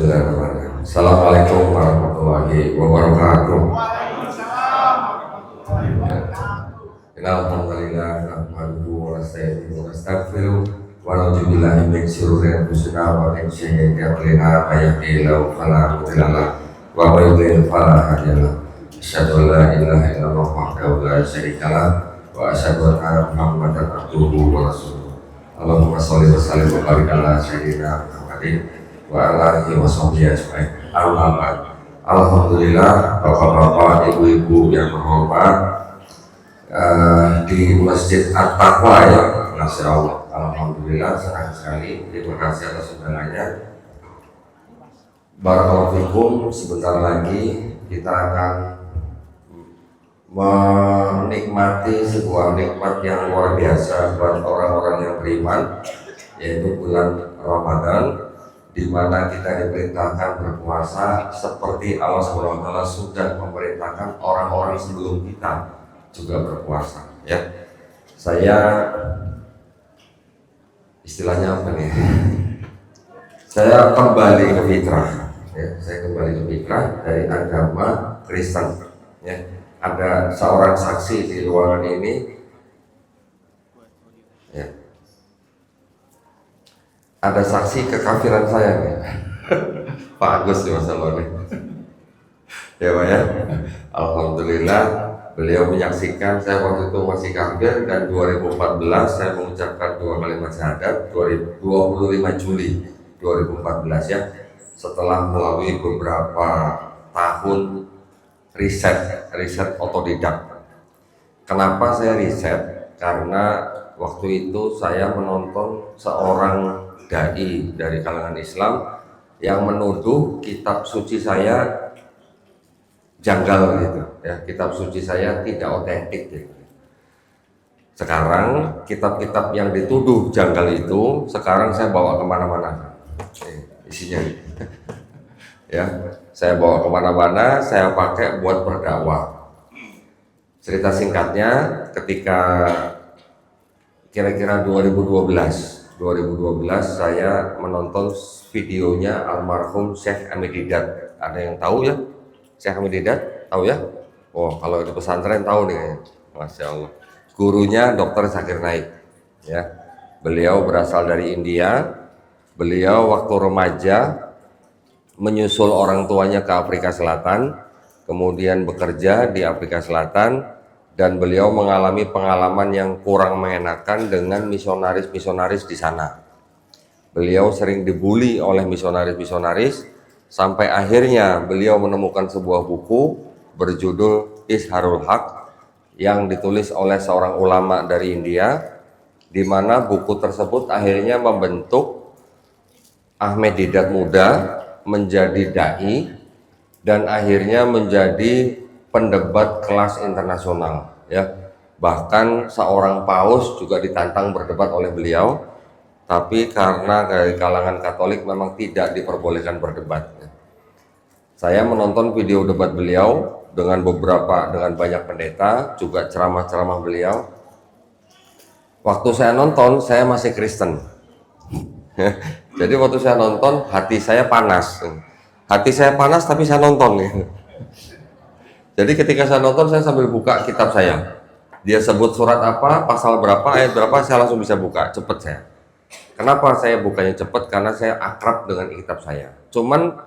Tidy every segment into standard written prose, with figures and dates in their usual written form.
Bismillahirrahmanirrahim. Assalamualaikum warahmatullahi wabarakatuh. Alhamdulillah, nahmaduhu wa nasta'inuhu wa nastaghfiruh wa na'udzu billahi min shururi anfusina wa min sayyiati a'malina may yahdihillahu fala mudilla lahu wa may yudlil fala hadiya lahu. Asyhadu an la ilaha illallah wahdahu la syarika lahu wa asyhadu anna Muhammadan abduhu wa rasuluh. Allahumma shalli wa sallim wa barik ala sayyidina Muhammadin wa ala alihi wa sahbihi ajma'in. Alhamdulillah, bapak-bapak, ibu-ibu yang berhormat, di Masjid At-Taqwa ya, Masya Allah. Alhamdulillah, senang sekali. Terima kasih atas undangannya. Barakallahu fikum. Sebentar lagi kita akan menikmati sebuah nikmat yang luar biasa buat orang-orang yang beriman, yaitu bulan Ramadan, di mana kita diperintahkan berpuasa seperti Allah SWT sudah memerintahkan orang-orang sebelum kita juga berpuasa. Ya, saya istilahnya apa nih? Saya kembali ke fitrah. Ya, saya kembali ke fitrah dari agama Kristen. Ya, ada seorang saksi di ruangan ini. Ya. Ada saksi kekafiran saya nih. Pak Agus di masa lalu. Ya Pak ya. Alhamdulillah beliau menyaksikan saya waktu itu masih kafir, dan 2014 saya mengucapkan 2 kalimat syahadat 25 Juli 2014 ya. Setelah melalui beberapa tahun riset otodidak. Kenapa saya riset? Karena waktu itu saya menonton seorang dai dari kalangan Islam yang menuduh kitab suci saya janggal gitu ya, kitab suci saya tidak otentik gitu. Sekarang kitab-kitab yang dituduh janggal itu sekarang saya bawa kemana-mana, isinya ya, saya bawa kemana-mana, saya pakai buat berdakwah. Cerita singkatnya, ketika kira-kira 2012 saya menonton videonya almarhum Syekh Hamid Didat. Ada yang tahu ya? Syekh Hamid Didat? Tahu ya? Oh, kalau di pesantren tahu nih. Masya Allah. Gurunya Dr. Zakir Naik. Ya. Beliau berasal dari India. Beliau waktu remaja menyusul orang tuanya ke Afrika Selatan, kemudian bekerja di Afrika Selatan, dan beliau mengalami pengalaman yang kurang mengenakan dengan misionaris-misionaris di sana. Beliau sering dibully oleh misionaris-misionaris, sampai akhirnya beliau menemukan sebuah buku berjudul Izharul Haq yang ditulis oleh seorang ulama dari India, di mana buku tersebut akhirnya membentuk Ahmed Didat muda menjadi dai dan akhirnya menjadi pendebat kelas internasional ya. Bahkan seorang paus juga ditantang berdebat oleh beliau, tapi karena dari kalangan Katolik memang tidak diperbolehkan berdebat. Saya menonton video debat beliau dengan banyak pendeta, juga ceramah-ceramah beliau. Waktu saya nonton, saya masih Kristen. Jadi waktu saya nonton, hati saya panas. Hati saya panas tapi saya nonton nih. Jadi ketika saya nonton, saya sambil buka kitab saya. Dia sebut surat apa, pasal berapa, ayat berapa, saya langsung bisa buka, cepet saya. Kenapa saya bukanya cepet? Karena saya akrab dengan kitab saya. Cuman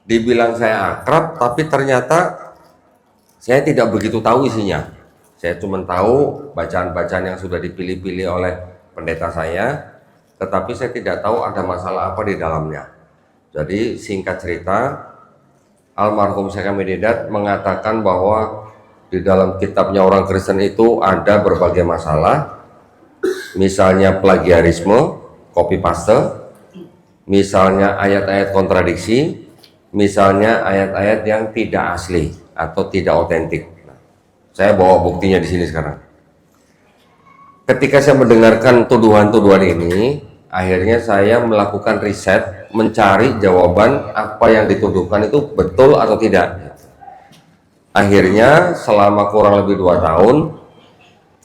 dibilang saya akrab, tapi ternyata saya tidak begitu tahu isinya. Saya cuma tahu bacaan-bacaan yang sudah dipilih-pilih oleh pendeta saya, tetapi saya tidak tahu ada masalah apa di dalamnya. Jadi singkat cerita, almarhum Syekh Hamid Didat mengatakan bahwa di dalam kitabnya orang Kristen itu ada berbagai masalah, misalnya plagiarisme, copy paste, misalnya ayat-ayat kontradiksi, misalnya ayat-ayat yang tidak asli atau tidak otentik. Nah, saya bawa buktinya di sini sekarang. Ketika saya mendengarkan tuduhan-tuduhan ini, akhirnya saya melakukan riset, mencari jawaban apa yang dituduhkan itu betul atau tidak. Akhirnya selama kurang lebih 2 tahun,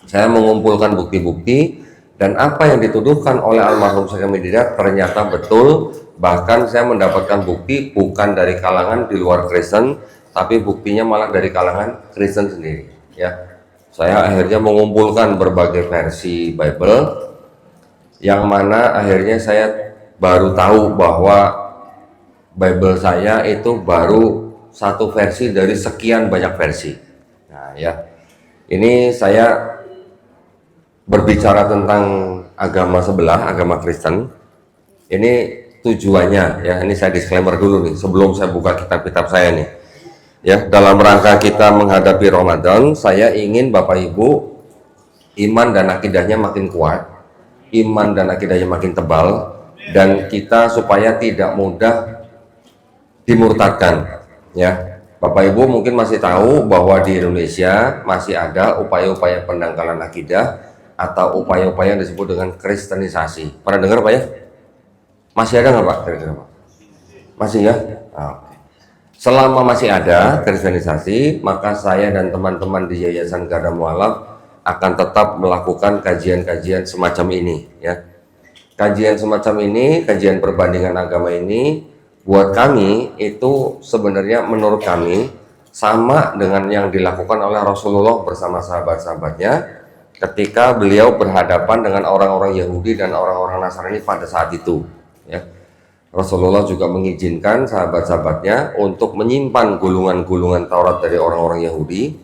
saya mengumpulkan bukti-bukti, dan apa yang dituduhkan oleh almarhum Syekh Hamid Didat ternyata betul Bahkan saya mendapatkan bukti bukan dari kalangan di luar Kristen, tapi buktinya malah dari kalangan Kristen sendiri. Ya, saya akhirnya mengumpulkan berbagai versi Bible, yang mana akhirnya saya baru tahu bahwa Bible saya itu baru satu versi dari sekian banyak versi. Nah ya, ini saya berbicara tentang agama sebelah, agama Kristen. Ini tujuannya ya, ini saya disclaimer dulu nih sebelum saya buka kitab-kitab saya nih. Ya, dalam rangka kita menghadapi Ramadan, saya ingin Bapak Ibu iman dan akidahnya makin kuat, iman dan akidahnya makin tebal, dan kita supaya tidak mudah dimurtadkan. Ya, Bapak Ibu mungkin masih tahu bahwa di Indonesia masih ada upaya-upaya pendangkalan akidah atau upaya-upaya yang disebut dengan kristenisasi. Pernah dengar Pak ya? Masih ada nggak Pak? Kira-kira Pak? Masih ya? Oke. Selama masih ada kristenisasi, maka saya dan teman-teman di Yayasan Garda Mualaf akan tetap melakukan kajian-kajian semacam ini. Ya, kajian semacam ini, kajian perbandingan agama ini, buat kami itu sebenarnya menurut kami sama dengan yang dilakukan oleh Rasulullah bersama sahabat-sahabatnya ketika beliau berhadapan dengan orang-orang Yahudi dan orang-orang Nasrani pada saat itu. Ya, Rasulullah juga mengizinkan sahabat-sahabatnya untuk menyimpan gulungan-gulungan Taurat dari orang-orang Yahudi,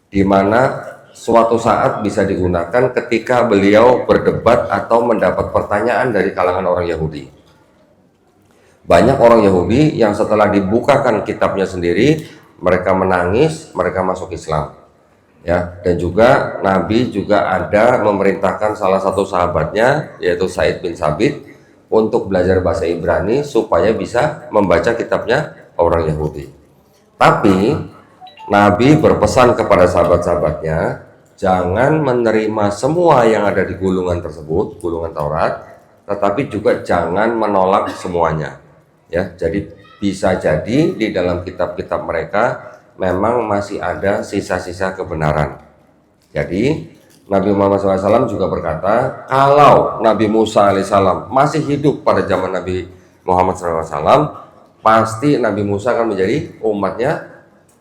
di mana suatu saat bisa digunakan ketika beliau berdebat atau mendapat pertanyaan dari kalangan orang Yahudi. Banyak orang Yahudi yang setelah dibukakan kitabnya sendiri, mereka menangis, mereka masuk Islam. Ya, dan juga Nabi juga ada memerintahkan salah satu sahabatnya yaitu Said bin Sabit untuk belajar bahasa Ibrani supaya bisa membaca kitabnya orang Yahudi. Tapi Nabi berpesan kepada sahabat-sahabatnya, jangan menerima semua yang ada di gulungan tersebut, gulungan Taurat, tetapi juga jangan menolak semuanya. Ya, jadi bisa jadi di dalam kitab-kitab mereka memang masih ada sisa-sisa kebenaran. Jadi Nabi Muhammad SAW juga berkata, kalau Nabi Musa alaihissalam masih hidup pada zaman Nabi Muhammad SAW, pasti Nabi Musa akan menjadi umatnya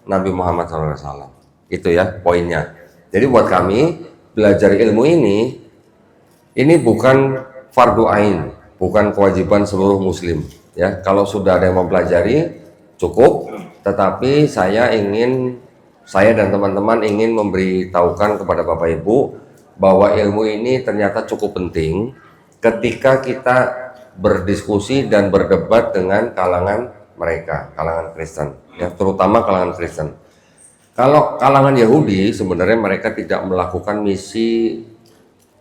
Nabi Muhammad SAW. Itu ya poinnya. Jadi buat kami belajar ilmu ini bukan fardu ain, bukan kewajiban seluruh muslim. Ya, kalau sudah ada yang mempelajari cukup. Tetapi saya dan teman-teman ingin memberitahukan kepada Bapak Ibu bahwa ilmu ini ternyata cukup penting ketika kita berdiskusi dan berdebat dengan kalangan mereka, kalangan Kristen, ya, terutama kalangan Kristen. Kalau kalangan Yahudi sebenarnya mereka tidak melakukan misi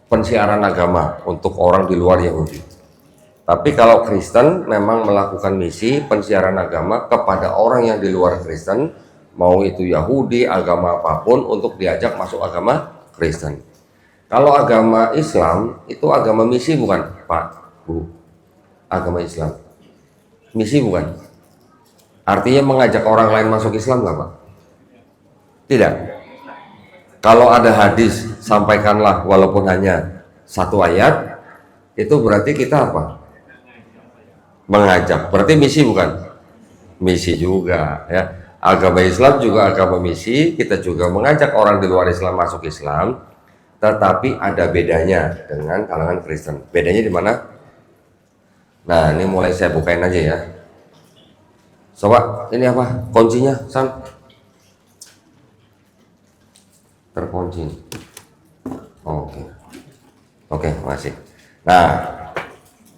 pensiaran agama untuk orang di luar Yahudi. Tapi kalau Kristen memang melakukan misi pensiaran agama kepada orang yang di luar Kristen, mau itu Yahudi, agama apapun, untuk diajak masuk agama Kristen. Kalau agama Islam itu agama misi bukan, Pak, Bu? Agama Islam misi bukan? Artinya mengajak orang lain masuk Islam nggak Pak? Tidak. Kalau ada hadis, sampaikanlah walaupun hanya satu ayat, itu berarti kita apa? Mengajak. Berarti misi bukan? Misi juga ya. Agama Islam juga agama misi, kita juga mengajak orang di luar Islam masuk Islam, tetapi ada bedanya dengan kalangan Kristen. Bedanya di mana? Nah, ini mulai saya bukain aja ya. Coba, ini apa? Kuncinya, Sam? Terkunci. Oke, makasih. Nah,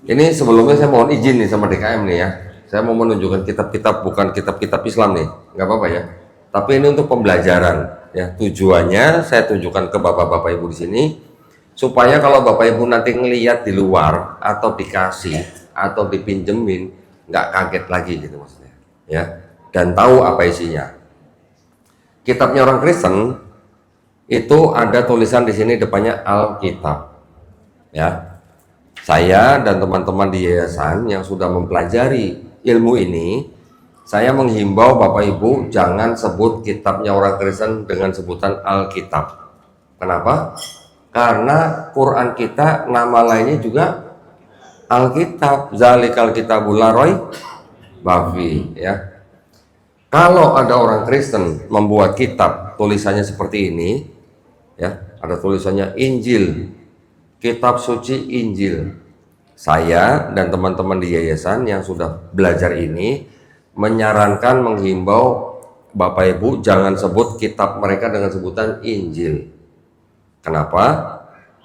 ini sebelumnya saya mohon izin nih sama DKM nih ya. Saya mau menunjukkan kitab-kitab, bukan kitab-kitab Islam nih, nggak apa-apa ya. Tapi ini untuk pembelajaran ya. Tujuannya saya tunjukkan ke bapak-bapak ibu di sini supaya kalau bapak ibu nanti ngelihat di luar atau dikasih atau dipinjemin nggak kaget lagi gitu maksudnya ya. Dan tahu apa isinya. Kitabnya orang Kristen itu ada tulisan di sini depannya Alkitab ya. Saya dan teman-teman di yayasan yang sudah mempelajari ilmu ini, saya menghimbau Bapak Ibu jangan sebut kitabnya orang Kristen dengan sebutan Alkitab. Kenapa? Karena Quran kita nama lainnya juga Alkitab, zalikal kitabul la raiba fihi, ya. Kalau ada orang Kristen membuat kitab tulisannya seperti ini, ya, ada tulisannya Injil, kitab suci Injil. Saya dan teman-teman di yayasan yang sudah belajar ini menyarankan, menghimbau Bapak Ibu jangan sebut kitab mereka dengan sebutan Injil. Kenapa?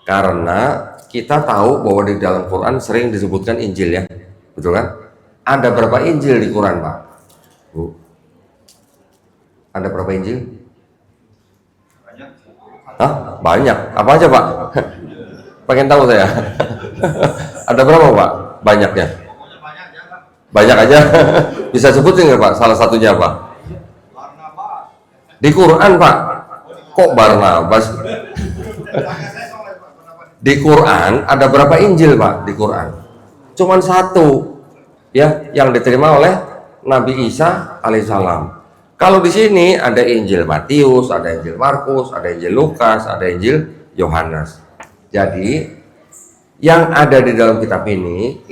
Karena kita tahu bahwa di dalam Quran sering disebutkan Injil, ya, betul kan? Ada berapa Injil di Quran, Pak? Bu? Ada berapa Injil? Banyak. Hah? Banyak. Apa aja, Pak? Pengen tahu saya. Ada berapa, Pak? Banyaknya? Pokoknya banyak ya, Pak. Banyak aja. Bisa sebutin nggak, Pak? Salah satunya apa? Barnabas. Di Quran, Pak. Kok Barnabas? Tanya saya soalnya, Pak, Barnabas. Di Quran ada berapa Injil, Pak? Di Quran cuman satu, ya, yang diterima oleh Nabi Isa alaihissalam. Kalau di sini ada Injil Matius, ada Injil Markus, ada Injil Lukas, ada Injil Yohanes. Jadi yang ada di dalam kitab ini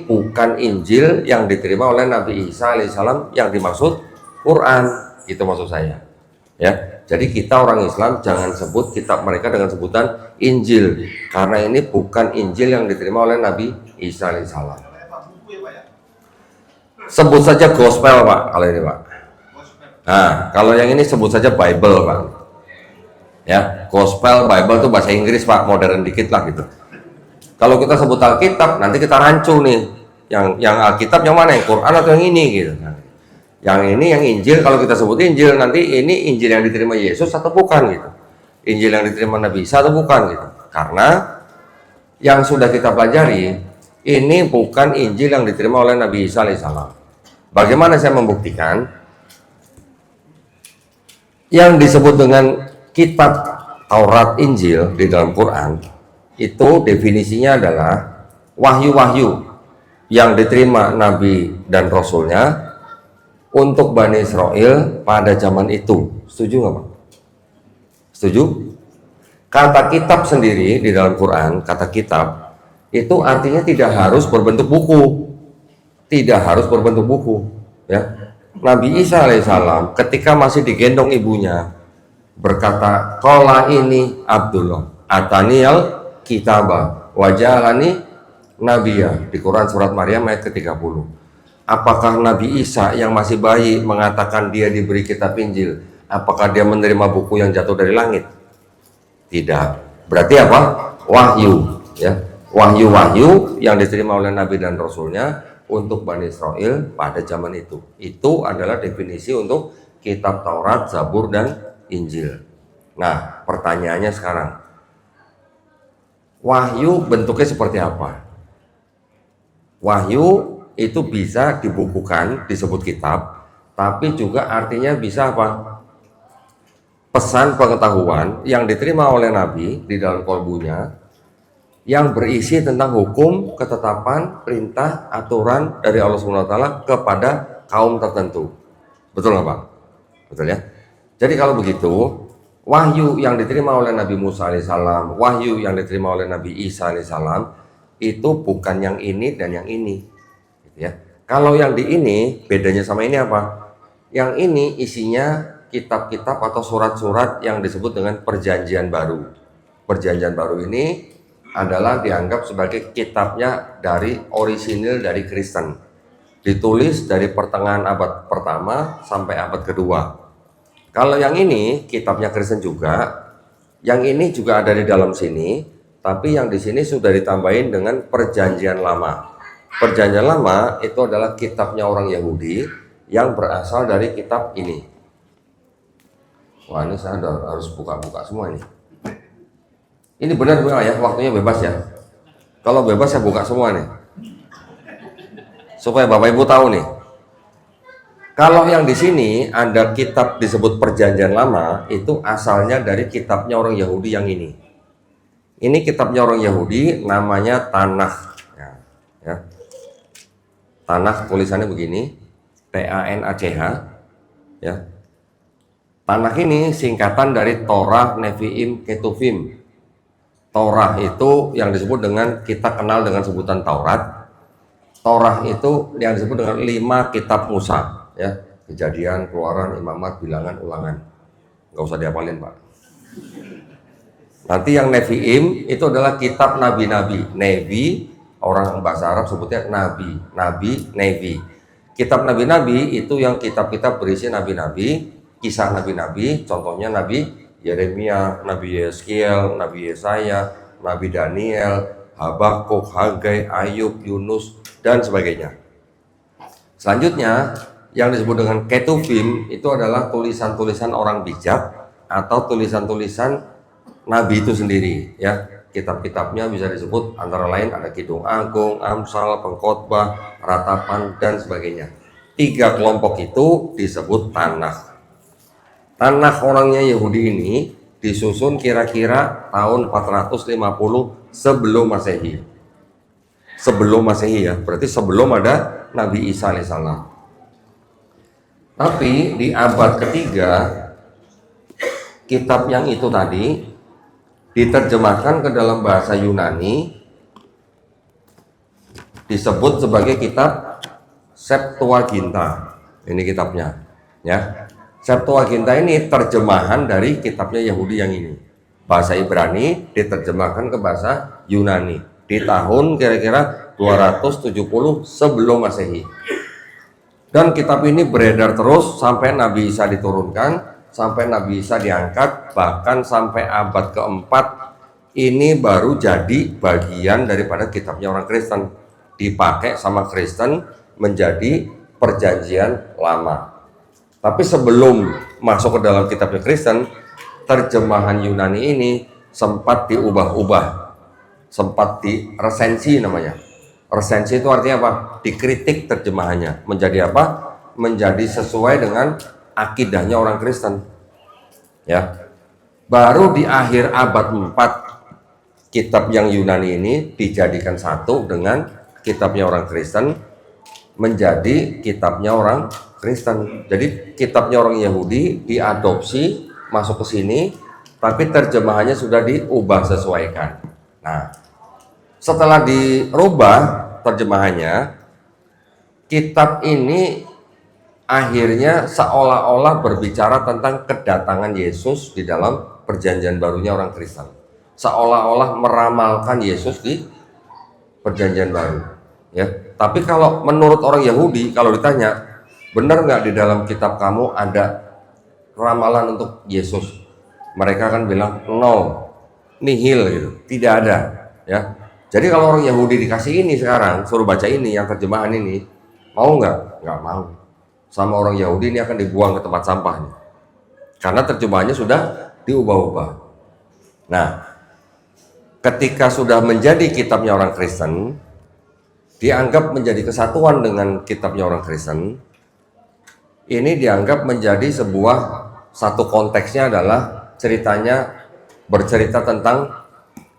bukan Injil yang diterima oleh Nabi Isa alaihissalam yang dimaksud Quran, itu maksud saya, ya. Jadi kita orang Islam jangan sebut kitab mereka dengan sebutan Injil, karena ini bukan Injil yang diterima oleh Nabi Isa alaihissalam. Kayak Pak buku ya, Pak ya. Sebut saja Gospel, Pak, kalau ini, Pak. Gospel. Nah, kalau yang ini sebut saja Bible, Pak. Ya, Gospel, Bible itu bahasa Inggris, Pak, modern dikit lah gitu. Kalau kita sebut Alkitab, nanti kita rancu nih. Yang Alkitab yang mana? Yang Quran atau yang ini gitu. Nah, yang ini, yang Injil, kalau kita sebut Injil, nanti ini Injil yang diterima Yesus atau bukan gitu. Injil yang diterima Nabi Isa atau bukan gitu. Karena yang sudah kita pelajari, ini bukan Injil yang diterima oleh Nabi Isa alaihissalam. Bagaimana saya membuktikan? Yang disebut dengan kitab Taurat Injil di dalam Quran, itu definisinya adalah wahyu-wahyu yang diterima Nabi dan Rasulnya untuk Bani Israel pada zaman itu. Setuju nggak, Pak? Setuju? Kata kitab sendiri di dalam Quran, kata kitab itu artinya tidak harus berbentuk buku, tidak harus berbentuk buku, ya. Nabi Isa alaihissalam ketika masih digendong ibunya berkata, "Qala ini Abdullah ataniyal kitaba wajalani nabiyya," di Quran surat Maryam ayat ke-30. Apakah Nabi Isa yang masih bayi mengatakan dia diberi kitab Injil? Apakah dia menerima buku yang jatuh dari langit? Tidak. Berarti apa? Wahyu, ya. Wahyu-wahyu yang diterima oleh Nabi dan Rasulnya untuk Bani Israel pada zaman itu. Itu adalah definisi untuk kitab Taurat, Zabur, dan Injil. Nah, pertanyaannya sekarang, wahyu bentuknya seperti apa? Wahyu itu bisa dibukukan, disebut kitab, tapi juga artinya bisa apa? Pesan pengetahuan yang diterima oleh Nabi di dalam kolbunya, yang berisi tentang hukum, ketetapan, perintah, aturan dari Allah SWT kepada kaum tertentu. Betul nggak, Pak? Betul, ya? Jadi kalau begitu, wahyu yang diterima oleh Nabi Musa alaihissalam, wahyu yang diterima oleh Nabi Isa alaihissalam, itu bukan yang ini dan yang ini, gitu ya. Kalau yang di ini, bedanya sama ini apa? Yang ini isinya kitab-kitab atau surat-surat yang disebut dengan perjanjian baru. Perjanjian baru ini adalah dianggap sebagai kitabnya dari orisinil dari Kristen, ditulis dari pertengahan abad pertama sampai abad kedua. Kalau yang ini kitabnya Kristen juga, yang ini juga ada di dalam sini, tapi yang di sini sudah ditambahin dengan perjanjian lama. Perjanjian lama itu adalah kitabnya orang Yahudi yang berasal dari kitab ini. Wah, ini saya harus buka-buka semua ini. Ini benar ya, waktunya bebas ya. Kalau bebas saya buka semua nih, supaya Bapak Ibu tahu nih. Kalau yang di sini ada kitab disebut Perjanjian Lama, itu asalnya dari kitabnya orang Yahudi yang ini. Ini kitabnya orang Yahudi, namanya Tanakh. Ya. Tanakh tulisannya begini, T-A-N-A-C-H. Ya. Tanakh ini singkatan dari Torah, Nevi'im, Ketuvim. Torah itu yang disebut dengan, kita kenal dengan sebutan Taurat. Torah itu yang disebut dengan 5 kitab Musa, ya. Kejadian, Keluaran, Imamat, Bilangan, Ulangan. Nggak usah dihafalin, Pak. Nanti yang Nevi'im itu adalah kitab nabi-nabi. Nevi, orang bahasa Arab sebutnya nabi, Nevi. Kitab nabi-nabi itu yang kitab-kitab berisi nabi-nabi, kisah nabi-nabi, contohnya Nabi Yeremia, Nabi Yeskiel, Nabi Yesaya, Nabi Daniel, Habakuk, Hagai, Ayub, Yunus, dan sebagainya. Selanjutnya, yang disebut dengan Ketuvim itu adalah tulisan-tulisan orang bijak atau tulisan-tulisan Nabi itu sendiri, ya. Kitab-kitabnya bisa disebut antara lain ada Kidung Agung, Amsal, Pengkhotbah, Ratapan, dan sebagainya. 3 kelompok itu disebut Tanakh. Tanakh orangnya Yahudi ini disusun kira-kira tahun 450 sebelum Masehi. Sebelum Masehi, ya, berarti sebelum ada Nabi Isa alaihissalam. Tapi di abad ketiga, kitab yang itu tadi diterjemahkan ke dalam bahasa Yunani, disebut sebagai kitab Septuaginta. Ini kitabnya, ya. Septuaginta ini terjemahan dari kitabnya Yahudi yang ini. Bahasa Ibrani diterjemahkan ke bahasa Yunani di tahun kira-kira 270 sebelum Masehi. Dan kitab ini beredar terus sampai Nabi Isa diturunkan, sampai Nabi Isa diangkat, bahkan sampai abad keempat ini baru jadi bagian daripada kitabnya orang Kristen, dipakai sama Kristen menjadi perjanjian lama. Tapi sebelum masuk ke dalam kitabnya Kristen, terjemahan Yunani ini sempat diubah-ubah, sempat diresensi namanya. Resensi itu artinya apa? Dikritik terjemahannya. Menjadi apa? Menjadi sesuai dengan akidahnya orang Kristen. Ya. Baru di akhir abad 4 kitab yang Yunani ini dijadikan satu dengan kitabnya orang Kristen, menjadi kitabnya orang Kristen. Jadi kitabnya orang Yahudi diadopsi masuk ke sini, tapi terjemahannya sudah diubah sesuaikan. Nah, setelah dirubah terjemahannya, kitab ini akhirnya seolah-olah berbicara tentang kedatangan Yesus di dalam perjanjian barunya orang Kristen. Seolah-olah meramalkan Yesus di perjanjian baru. Ya, tapi kalau menurut orang Yahudi, kalau ditanya, benar nggak di dalam kitab kamu ada ramalan untuk Yesus? Mereka akan bilang no, nihil gitu, tidak ada. Ya, jadi kalau orang Yahudi dikasih ini sekarang, suruh baca ini, yang terjemahan ini, mau nggak? Nggak mau. Sama orang Yahudi ini akan dibuang ke tempat sampahnya, karena terjemahannya sudah diubah-ubah. Nah, ketika sudah menjadi kitabnya orang Kristen, dianggap menjadi kesatuan dengan kitabnya orang Kristen, ini dianggap menjadi sebuah satu konteksnya adalah ceritanya bercerita tentang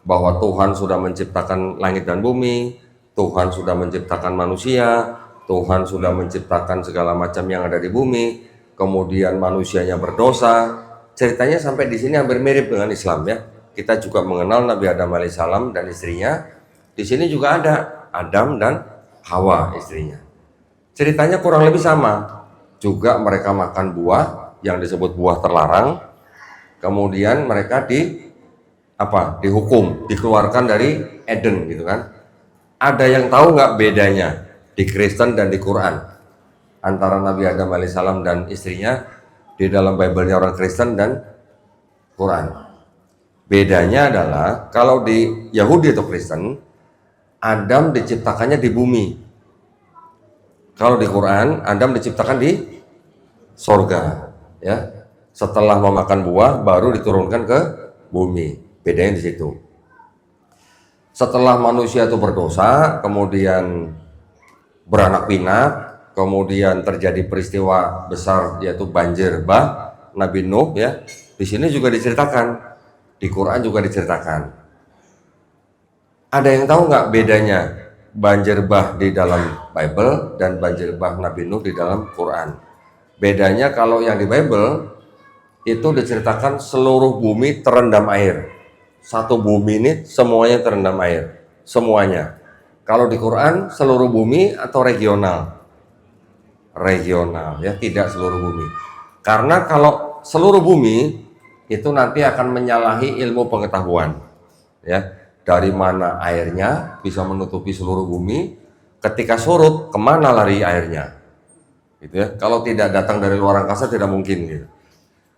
bahwa Tuhan sudah menciptakan langit dan bumi, Tuhan sudah menciptakan manusia, Tuhan sudah menciptakan segala macam yang ada di bumi, kemudian manusianya berdosa. Ceritanya sampai di sini hampir mirip dengan Islam, ya. Kita juga mengenal Nabi Adam alaihissalam dan istrinya. Di sini juga ada Adam dan Hawa istrinya. Ceritanya kurang lebih sama. Juga mereka makan buah yang disebut buah terlarang. Kemudian mereka dihukum, dikeluarkan dari Eden gitu kan. Ada yang tahu nggak bedanya di Kristen dan di Quran antara Nabi Adam alaihissalam dan istrinya di dalam Bible-nya orang Kristen dan Quran? Bedanya adalah kalau di Yahudi atau Kristen, Adam diciptakannya di bumi. Kalau di Quran, Adam diciptakan di sorga, ya. Setelah memakan buah, baru diturunkan ke bumi. Bedanya di situ. Setelah manusia itu berdosa, kemudian beranak pinak, kemudian terjadi peristiwa besar yaitu banjir bah, Nabi Nuh, ya. Di sini juga diceritakan, di Quran juga diceritakan. Ada yang tahu nggak bedanya banjir bah di dalam Bible dan banjir bah Nabi Nuh di dalam Quran? Bedanya kalau yang di Bible itu diceritakan seluruh bumi terendam air. Satu bumi ini semuanya terendam air, semuanya. Kalau di Quran seluruh bumi atau regional? Regional ya, tidak seluruh bumi. Karena kalau seluruh bumi itu nanti akan menyalahi ilmu pengetahuan. Ya, dari mana airnya bisa menutupi seluruh bumi, ketika surut kemana lari airnya? Gitu ya. Kalau tidak datang dari luar angkasa tidak mungkin gitu.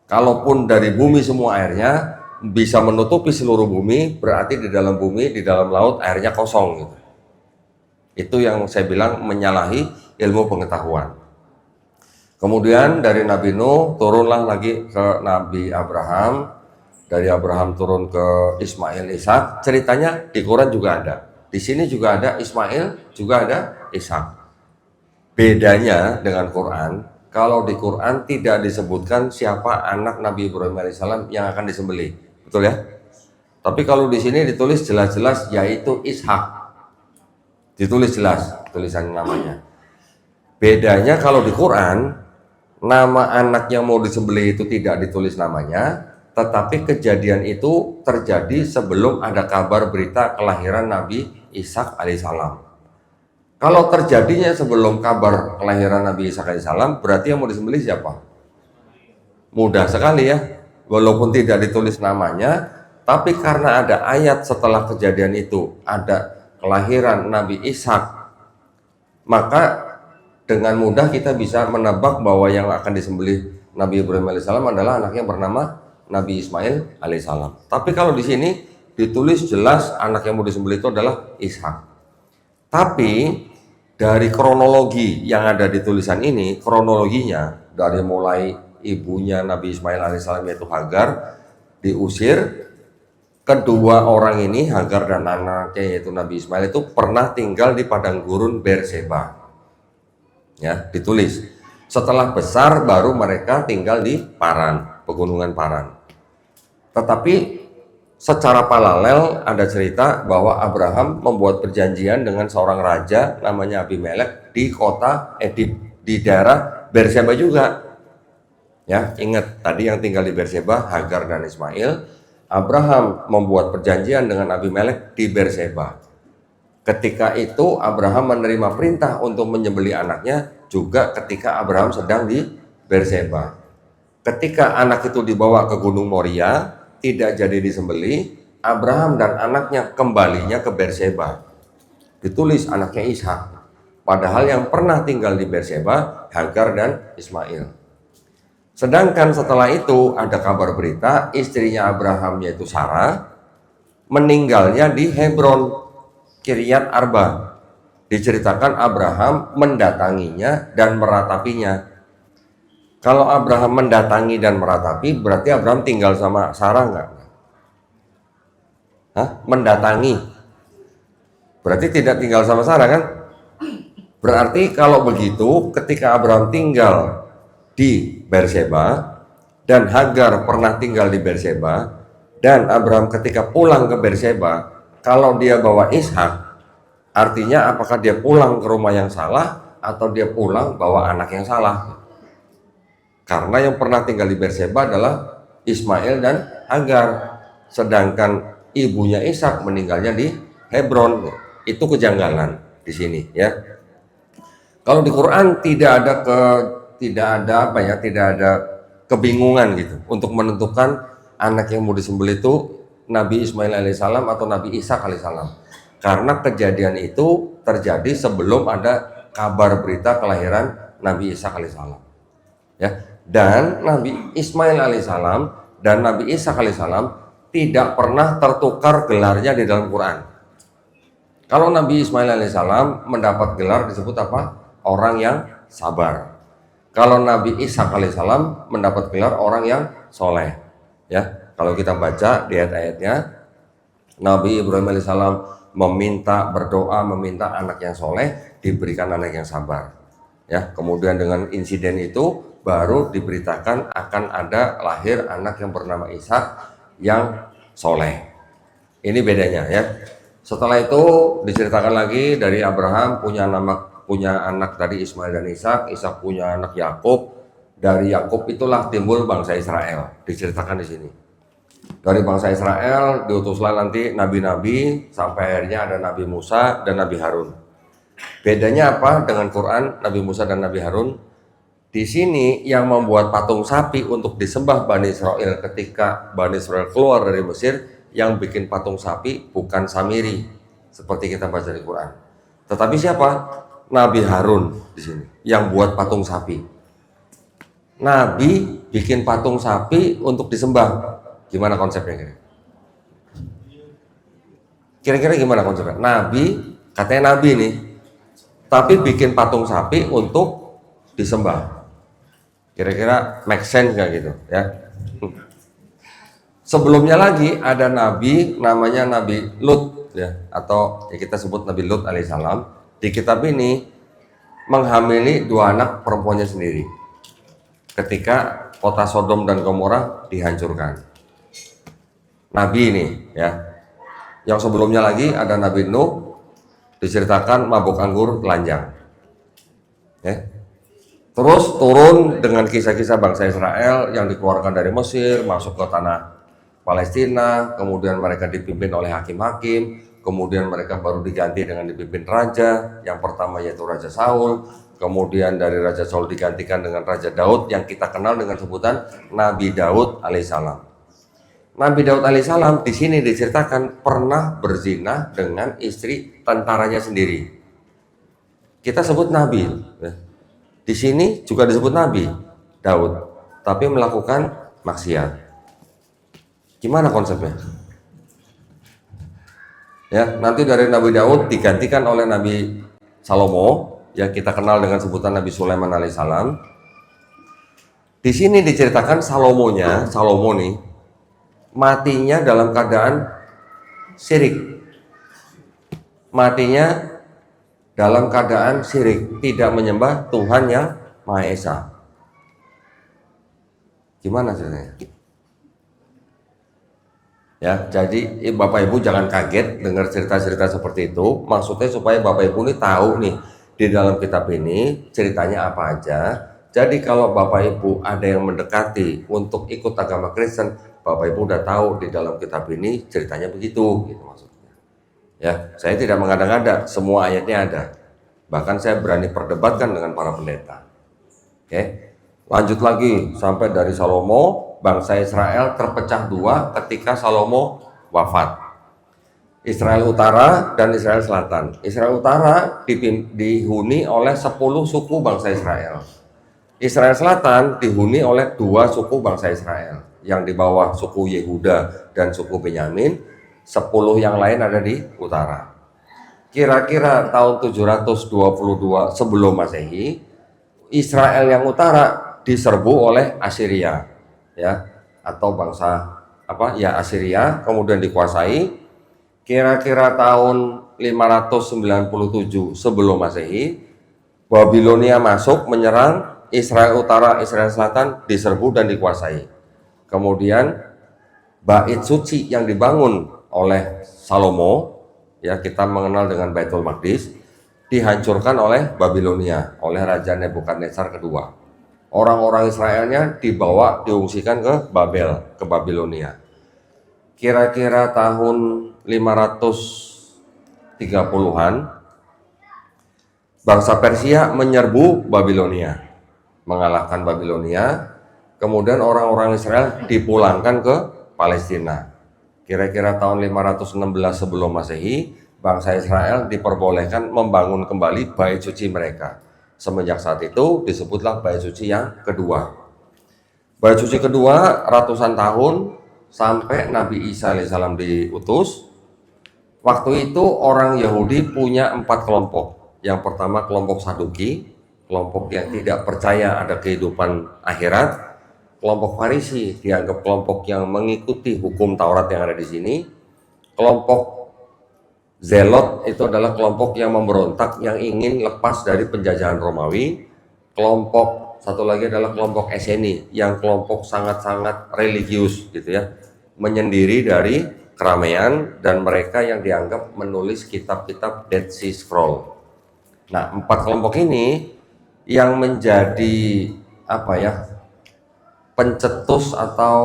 Kalaupun dari bumi semua airnya bisa menutupi seluruh bumi, berarti di dalam bumi, di dalam laut airnya kosong gitu. Itu yang saya bilang menyalahi ilmu pengetahuan. Kemudian dari Nabi Nuh turunlah lagi ke Nabi Abraham, dari Abraham turun ke Ismail, Ishak. Ceritanya di Quran juga ada, di sini juga ada Ismail, juga ada Ishak. Bedanya dengan Quran, kalau di Quran tidak disebutkan siapa anak Nabi Ibrahim alaihissalam yang akan disembelih, betul ya? Tapi kalau di sini ditulis jelas-jelas yaitu Ishak, ditulis jelas tulisan namanya. Bedanya kalau di Quran, nama anak yang mau disembelih itu tidak ditulis namanya, tetapi kejadian itu terjadi sebelum ada kabar berita kelahiran Nabi Ishak alaihissalam. Kalau terjadinya sebelum kabar kelahiran Nabi Ishak alaihissalam, berarti yang mau disembelih siapa? Mudah sekali ya, walaupun tidak ditulis namanya, tapi karena ada ayat setelah kejadian itu, ada kelahiran Nabi Ishak, maka dengan mudah kita bisa menebak bahwa yang akan disembelih Nabi Ibrahim alaihissalam adalah anak yang bernama Nabi Ismail alaihissalam. Tapi kalau di sini ditulis jelas anak yang mau disembelih itu adalah Ishak. Tapi dari kronologi yang ada di tulisan ini, kronologinya dari mulai ibunya Nabi Ismail alaihissalam yaitu Hagar diusir, kedua orang ini Hagar dan anaknya yaitu Nabi Ismail itu pernah tinggal di padang gurun Berseba. Ya, ditulis. Setelah besar baru mereka tinggal di Paran, pegunungan Paran. Tetapi secara paralel ada cerita bahwa Abraham membuat perjanjian dengan seorang raja namanya Abimelek di kota di daerah Berseba juga. Ya, ingat tadi yang tinggal di Berseba Hagar dan Ismail. Abraham membuat perjanjian dengan Abimelek di Berseba. Ketika itu Abraham menerima perintah untuk menyembelih anaknya juga ketika Abraham sedang di Berseba. Ketika anak itu dibawa ke Gunung Moria, tidak jadi disembelih, Abraham dan anaknya kembalinya ke Berseba. Ditulis anaknya Ishak. Padahal yang pernah tinggal di Berseba Hagar dan Ismail. Sedangkan setelah itu ada kabar berita istrinya Abraham yaitu Sarah meninggalnya di Hebron, Kiryat Arba. Diceritakan Abraham mendatanginya dan meratapinya. Kalau Abraham mendatangi dan meratapi, berarti Abraham tinggal sama Sarah enggak? Hah? Mendatangi. Berarti tidak tinggal sama Sarah kan? Berarti kalau begitu, ketika Abraham tinggal di Berseba dan Hagar pernah tinggal di Berseba dan Abraham ketika pulang ke Berseba, kalau dia bawa Ishak, artinya apakah dia pulang ke rumah yang salah atau dia pulang bawa anak yang salah? Karena yang pernah tinggal di Berseba adalah Ismail dan Hagar, sedangkan ibunya Ishak meninggalnya di Hebron. Itu kejanggalan di sini ya. Kalau di Quran tidak ada kebingungan gitu untuk menentukan anak yang mau disembelih itu Nabi Ismail alaihissalam atau Nabi Ishak alaihissalam, karena kejadian itu terjadi sebelum ada kabar berita kelahiran Nabi Ishak alaihissalam ya. Dan Nabi Ismail alaihissalam dan Nabi Ishak alaihissalam tidak pernah tertukar gelarnya di dalam Quran. Kalau Nabi Ismail alaihissalam mendapat gelar disebut apa? Orang yang sabar. Kalau Nabi Ishak alaihissalam mendapat gelar orang yang soleh. Ya, kalau kita baca di ayat-ayatnya, Nabi Ibrahim alaihissalam berdoa meminta anak yang soleh, diberikan anak yang sabar. Ya, kemudian dengan insiden itu baru diberitakan akan ada lahir anak yang bernama Ishak yang soleh. Ini bedanya ya. Setelah itu diceritakan lagi dari Abraham punya anak dari Ismail dan Ishak. Ishak punya anak Yakub. Dari Yakub itulah timbul bangsa Israel. Diceritakan di sini. Dari bangsa Israel diutuslah nanti nabi-nabi sampai akhirnya ada Nabi Musa dan Nabi Harun. Bedanya apa dengan Quran, Nabi Musa dan Nabi Harun? Di sini yang membuat patung sapi untuk disembah Bani Israel ketika Bani Israel keluar dari Mesir, yang bikin patung sapi bukan Samiri seperti kita baca di Quran. Tetapi siapa? Nabi Harun di sini yang buat patung sapi. Nabi bikin patung sapi untuk disembah. Gimana konsepnya kira? Kira-kira gimana konsepnya? Nabi, katanya Nabi nih, tapi bikin patung sapi untuk disembah. Kira-kira make sense nggak gitu ya? Sebelumnya lagi ada Nabi namanya Nabi Lut ya, atau ya kita sebut Nabi Lut alaihissalam. Di kitab ini menghamili 2 anak perempuannya sendiri ketika kota Sodom dan Gomora dihancurkan. Nabi ini ya. Yang sebelumnya lagi ada Nabi Nuh, diceritakan mabuk anggur telanjang. Ya. Terus turun dengan kisah-kisah bangsa Israel yang dikeluarkan dari Mesir masuk ke tanah Palestina, kemudian mereka dipimpin oleh hakim-hakim, kemudian mereka baru diganti dengan dipimpin raja. Yang pertama yaitu Raja Saul, kemudian dari Raja Saul digantikan dengan Raja Daud yang kita kenal dengan sebutan Nabi Daud alaihissalam. Nabi Daud alaihissalam di sini diceritakan pernah berzina dengan istri tentaranya sendiri. Kita sebut Nabi. Ya. Di sini juga disebut Nabi Daud, tapi melakukan maksiat. Gimana konsepnya? Ya, nanti dari Nabi Daud digantikan oleh Nabi Salomo, yang kita kenal dengan sebutan Nabi Sulaiman alaihissalam. Di sini diceritakan Salomo nih, matinya dalam keadaan syirik. Matinya dalam keadaan syirik, tidak menyembah Tuhan yang Maha Esa. Gimana ceritanya? Ya, jadi Bapak Ibu jangan kaget dengar cerita-cerita seperti itu. Maksudnya supaya Bapak Ibu ini tahu nih di dalam kitab ini ceritanya apa aja. Jadi kalau Bapak Ibu ada yang mendekati untuk ikut agama Kristen, Bapak Ibu udah tahu di dalam kitab ini ceritanya begitu, gitu maksudnya. Ya, saya tidak mengada-ngada, semua ayatnya ada. Bahkan saya berani perdebatkan dengan para pendeta. Oke, lanjut lagi sampai dari Salomo. Bangsa Israel terpecah 2 ketika Salomo wafat. Israel Utara dan Israel Selatan. Israel Utara dihuni oleh 10 suku bangsa Israel. Israel Selatan dihuni oleh 2 suku bangsa Israel. Yang di bawah suku Yehuda dan suku Benyamin. 10 yang lain ada di utara. Kira-kira tahun 722 sebelum Masehi, Israel yang utara diserbu oleh Assyria. Ya, atau bangsa Assyria, kemudian dikuasai. Kira-kira tahun 597 sebelum Masehi, Babilonia masuk menyerang Israel Utara, Israel Selatan diserbu dan dikuasai. Kemudian bait suci yang dibangun oleh Salomo, ya kita mengenal dengan Baitul Maqdis, dihancurkan oleh Babilonia, oleh Raja Nebukadnezar kedua. Orang-orang Israelnya diungsikan ke Babel, ke Babilonia. Kira-kira tahun 530-an, bangsa Persia menyerbu Babilonia, mengalahkan Babilonia. Kemudian orang-orang Israel dipulangkan ke Palestina. Kira-kira tahun 516 sebelum Masehi, bangsa Israel diperbolehkan membangun kembali bait suci mereka. Semenjak saat itu disebutlah bait suci yang kedua. Bait suci kedua ratusan tahun sampai Nabi Isa alaihissalam diutus. Waktu itu orang Yahudi punya 4 kelompok. Yang pertama kelompok Saduki, kelompok yang tidak percaya ada kehidupan akhirat. Kelompok Farisi dianggap kelompok yang mengikuti hukum Taurat yang ada di sini. Kelompok Zelot itu adalah kelompok yang memberontak, yang ingin lepas dari penjajahan Romawi. Kelompok satu lagi adalah kelompok Eseni, yang kelompok sangat-sangat religius gitu ya, menyendiri dari keramaian, dan mereka yang dianggap menulis kitab-kitab Dead Sea Scroll. Nah, 4 kelompok ini yang menjadi pencetus atau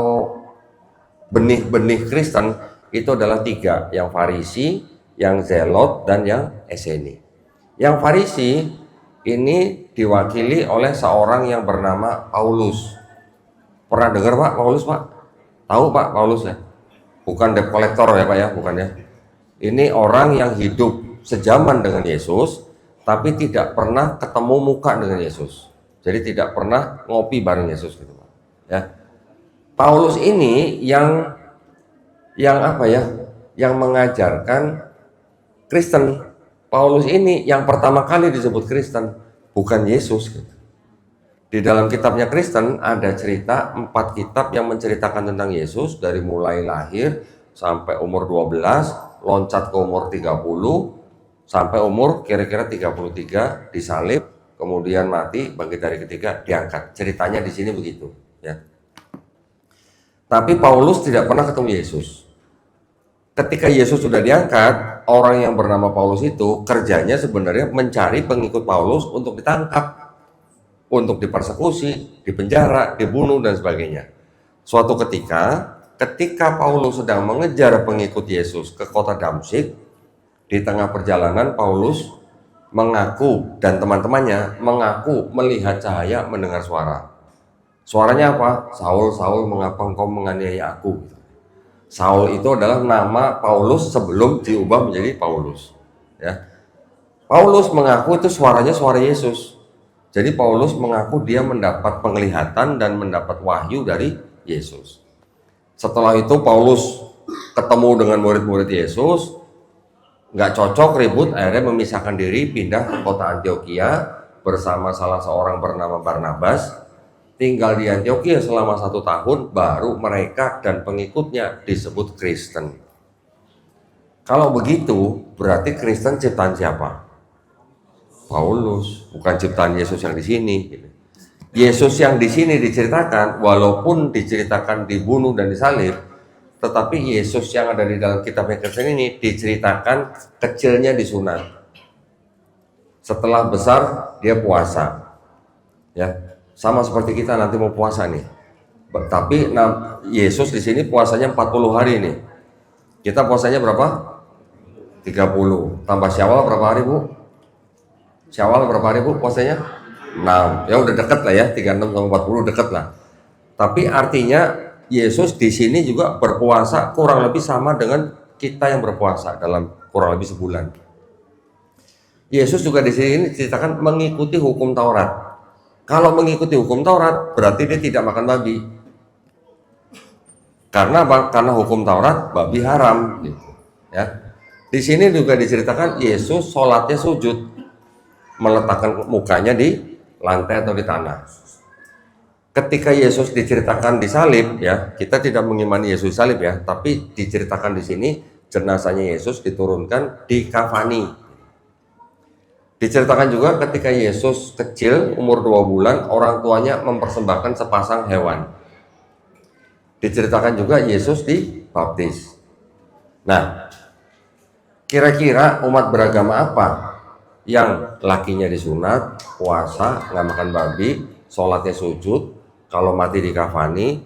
benih-benih Kristen itu adalah tiga, yang Farisi, yang Zelot, dan yang Eseni. Yang Farisi ini diwakili oleh seorang yang bernama Paulus. Pernah dengar Pak Paulus Pak? Tahu Pak Paulus ya? Bukan debt collector ya Pak ya, bukan ya. Ini orang yang hidup sejaman dengan Yesus, tapi tidak pernah ketemu muka dengan Yesus. Jadi tidak pernah ngopi bareng Yesus gitu Pak. Ya. Paulus ini yang apa ya? Yang mengajarkan Kristen. Paulus ini yang pertama kali disebut Kristen, bukan Yesus gitu. Di dalam kitabnya Kristen ada cerita 4 kitab yang menceritakan tentang Yesus dari mulai lahir sampai umur 12, loncat ke umur 30, sampai umur kira-kira 33 disalib, kemudian mati, bangkit dari ketiga, diangkat. Ceritanya di sini begitu, ya. Tapi Paulus tidak pernah ketemu Yesus. Ketika Yesus sudah diangkat, orang yang bernama Paulus itu kerjanya sebenarnya mencari pengikut Paulus untuk ditangkap, untuk dipersekusi, dipenjara, dibunuh, dan sebagainya. Suatu ketika Paulus sedang mengejar pengikut Yesus ke kota Damsyik, di tengah perjalanan Paulus mengaku dan teman-temannya mengaku melihat cahaya, mendengar suara. Suaranya apa? Saul, Saul, mengapa engkau menganiaya aku? Saul itu adalah nama Paulus sebelum diubah menjadi Paulus. Ya. Paulus mengaku itu suaranya suara Yesus. Jadi Paulus mengaku dia mendapat penglihatan dan mendapat wahyu dari Yesus. Setelah itu Paulus ketemu dengan murid-murid Yesus, nggak cocok, ribut, akhirnya memisahkan diri, pindah ke kota Antioquia bersama salah seorang bernama Barnabas. Tinggal di Antioquia selama 1 tahun, baru mereka dan pengikutnya disebut Kristen. Kalau begitu, berarti Kristen ciptaan siapa? Paulus, bukan ciptaan Yesus yang di sini. Yesus yang di sini diceritakan, walaupun diceritakan dibunuh dan disalib, tetapi Yesus yang ada di dalam kitabnya Kristen ini diceritakan kecilnya disunat. Setelah besar dia puasa, ya. Sama seperti kita nanti mau puasa nih. Tapi Yesus di sini puasanya 40 hari nih. Kita puasanya berapa? 30. Tambah Syawal berapa hari, Bu? Syawal berapa hari, Bu, puasanya? 6. Ya udah deket lah ya, 36 sama 40 deket lah. Tapi artinya Yesus di sini juga berpuasa kurang lebih sama dengan kita yang berpuasa dalam kurang lebih sebulan. Yesus juga di sini diceritakan mengikuti hukum Taurat. Kalau mengikuti hukum Taurat, berarti dia tidak makan babi. Karena apa? Karena hukum Taurat, babi haram. Gitu. Ya. Di sini juga diceritakan Yesus sholatnya sujud, meletakkan mukanya di lantai atau di tanah. Ketika Yesus diceritakan disalib, ya, kita tidak mengimani Yesus salib ya, tapi diceritakan di sini jenazahnya Yesus diturunkan di kafani. Diceritakan juga ketika Yesus kecil, umur 2 bulan, orang tuanya mempersembahkan sepasang hewan. Diceritakan juga Yesus dibaptis. Nah, kira-kira umat beragama apa yang lakinya disunat, puasa, nggak makan babi, sholatnya sujud, kalau mati dikafani,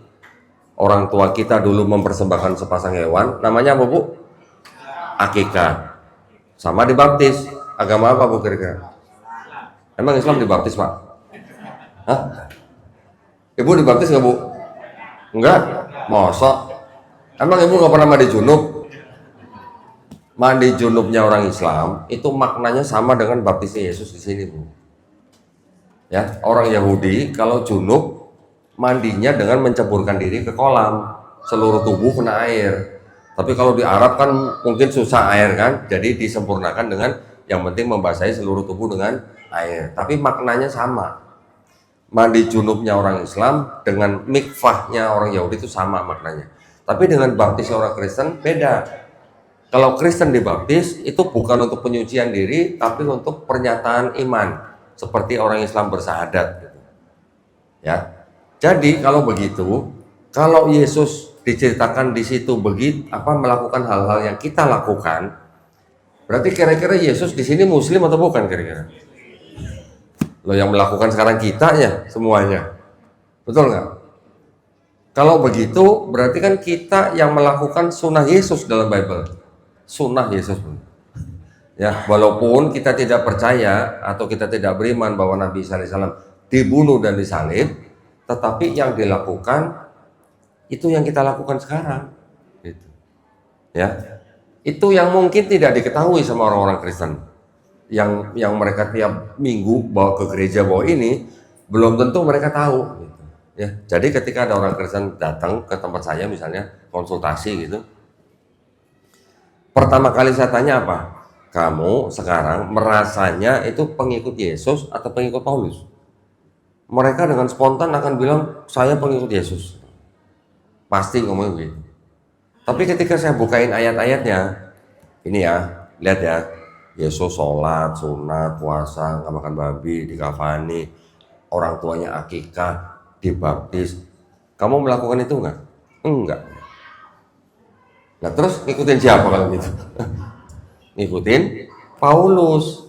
orang tua kita dulu mempersembahkan sepasang hewan, namanya apa, Bu? Akikah. Sama dibaptis. Agama apa, Bu, kira-kira? Emang Islam dibaptis, Pak? Hah? Ibu dibaptis nggak, Bu? Enggak? Mosok? Emang Ibu nggak pernah mandi junub? Mandi junubnya orang Islam itu maknanya sama dengan baptisnya Yesus di sini, Bu. Ya, orang Yahudi kalau junub mandinya dengan menceburkan diri ke kolam, seluruh tubuh kena air. Tapi kalau di Arab kan mungkin susah air kan, jadi disempurnakan dengan yang penting membasahi seluruh tubuh dengan air. Tapi maknanya sama. Mandi junubnya orang Islam dengan mikvahnya orang Yahudi itu sama maknanya. Tapi dengan baptisnya orang Kristen beda. Kalau Kristen dibaptis itu bukan untuk penyucian diri, tapi untuk pernyataan iman, seperti orang Islam bersahadat. Ya. Jadi kalau begitu, kalau Yesus diceritakan di situ begitu melakukan hal-hal yang kita lakukan, berarti kira-kira Yesus di sini Muslim atau bukan kira-kira? Loh, yang melakukan sekarang kita ya semuanya, betul nggak? Kalau begitu berarti kan kita yang melakukan sunnah Yesus dalam Bible. Sunnah Yesus. Ya, walaupun kita tidak percaya atau kita tidak beriman bahwa Nabi Isa alaihissalam dibunuh dan disalib, tetapi yang dilakukan itu yang kita lakukan sekarang. Gitu. Ya, itu yang mungkin tidak diketahui sama orang-orang Kristen. Yang mereka tiap minggu bawa ke gereja bawa ini, belum tentu mereka tahu. Gitu. Ya, jadi ketika ada orang Kristen datang ke tempat saya misalnya konsultasi gitu, pertama kali saya tanya apa? Kamu sekarang merasanya itu pengikut Yesus atau pengikut Paulus? Mereka dengan spontan akan bilang saya pengikut Yesus. Pasti ngomong begitu. Tapi ketika saya bukain ayat-ayatnya, ini ya, lihat ya, Yesus sholat, sunat, puasa, nggak makan babi, dikafani, orang tuanya akikah, dibaptis. Kamu melakukan itu nggak? Enggak. Nah terus ngikutin siapa kalau gitu? Ngikutin Paulus.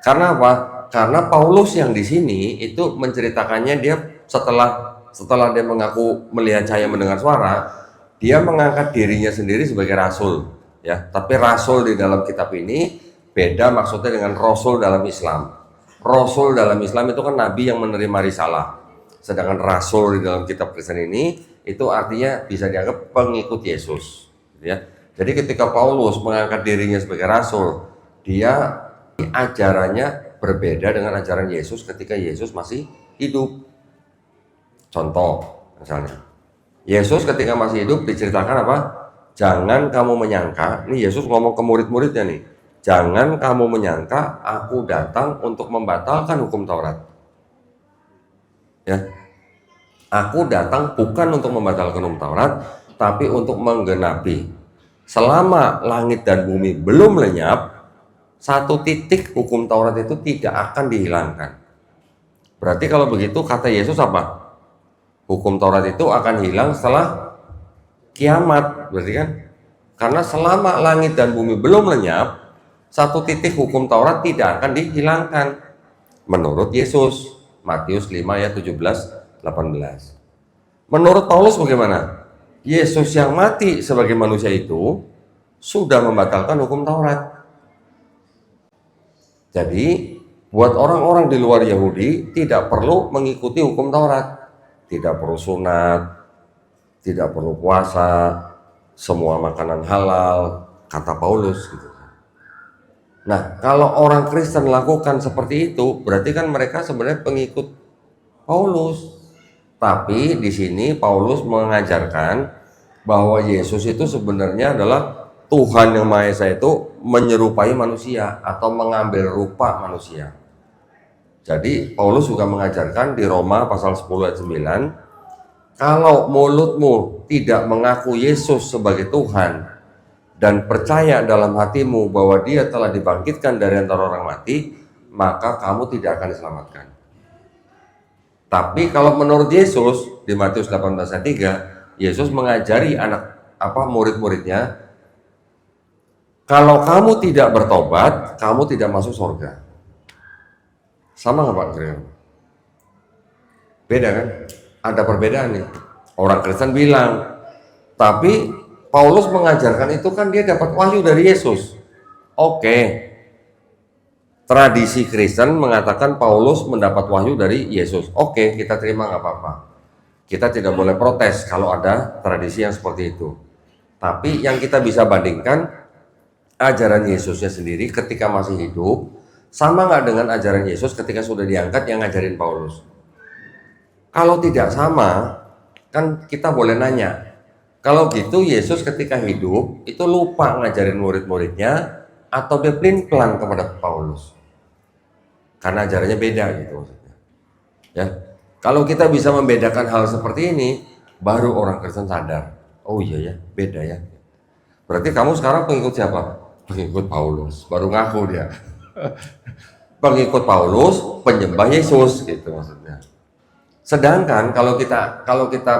Karena apa? Karena Paulus yang di sini itu menceritakannya dia setelah dia mengaku melihat cahaya mendengar suara, dia mengangkat dirinya sendiri sebagai rasul, ya. Tapi rasul di dalam kitab ini beda maksudnya dengan rasul dalam Islam. Rasul dalam Islam itu kan nabi yang menerima risalah. Sedangkan rasul di dalam kitab Kristen ini itu artinya bisa dianggap pengikut Yesus, ya. Jadi ketika Paulus mengangkat dirinya sebagai rasul, dia ajarannya berbeda dengan ajaran Yesus ketika Yesus masih hidup. Contoh, misalnya, Yesus ketika masih hidup diceritakan apa? Jangan kamu menyangka, ini Yesus ngomong ke murid-muridnya nih, jangan kamu menyangka aku datang untuk membatalkan hukum Taurat. Ya, aku datang bukan untuk membatalkan hukum Taurat, tapi untuk menggenapi. Selama langit dan bumi belum lenyap, satu titik hukum Taurat itu tidak akan dihilangkan. Berarti kalau begitu kata Yesus apa? Hukum Taurat itu akan hilang setelah kiamat, berarti kan? Karena selama langit dan bumi belum lenyap, satu titik hukum Taurat tidak akan dihilangkan. Menurut Yesus, Matius 5 ayat 17-18. Menurut Paulus bagaimana? Yesus yang mati sebagai manusia itu sudah membatalkan hukum Taurat. Jadi, buat orang-orang di luar Yahudi tidak perlu mengikuti hukum Taurat. Tidak perlu sunat, tidak perlu puasa, semua makanan halal, kata Paulus gitu. Nah, kalau orang Kristen lakukan seperti itu, berarti kan mereka sebenarnya pengikut Paulus. Tapi di sini Paulus mengajarkan bahwa Yesus itu sebenarnya adalah Tuhan yang Maha Esa itu menyerupai manusia atau mengambil rupa manusia. Jadi Paulus juga mengajarkan di Roma pasal 10 ayat 9, kalau mulutmu tidak mengaku Yesus sebagai Tuhan dan percaya dalam hatimu bahwa dia telah dibangkitkan dari antara orang mati, maka kamu tidak akan diselamatkan. Tapi kalau menurut Yesus di Matius 18 ayat 3, Yesus mengajari murid-muridnya, kalau kamu tidak bertobat, kamu tidak masuk surga. Sama nggak Pak Kira? Beda kan? Ada perbedaan nih. Orang Kristen bilang, tapi Paulus mengajarkan itu kan dia dapat wahyu dari Yesus. Oke. Tradisi Kristen mengatakan Paulus mendapat wahyu dari Yesus. Oke, kita terima nggak apa-apa. Kita tidak boleh protes kalau ada tradisi yang seperti itu. Tapi yang kita bisa bandingkan ajaran Yesusnya sendiri ketika masih hidup sama nggak dengan ajaran Yesus ketika sudah diangkat yang ngajarin Paulus? Kalau tidak sama, kan kita boleh nanya. Kalau gitu Yesus ketika hidup itu lupa ngajarin murid-muridnya atau dia pelin-pelan kepada Paulus? Karena ajarannya beda gitu maksudnya. Ya. Kalau kita bisa membedakan hal seperti ini, baru orang Kristen sadar. Oh iya ya, beda ya. Berarti kamu sekarang pengikut siapa? Pengikut Paulus. Baru ngaku dia. Pengikut Paulus, penyembah Yesus gitu maksudnya. Sedangkan kalau kita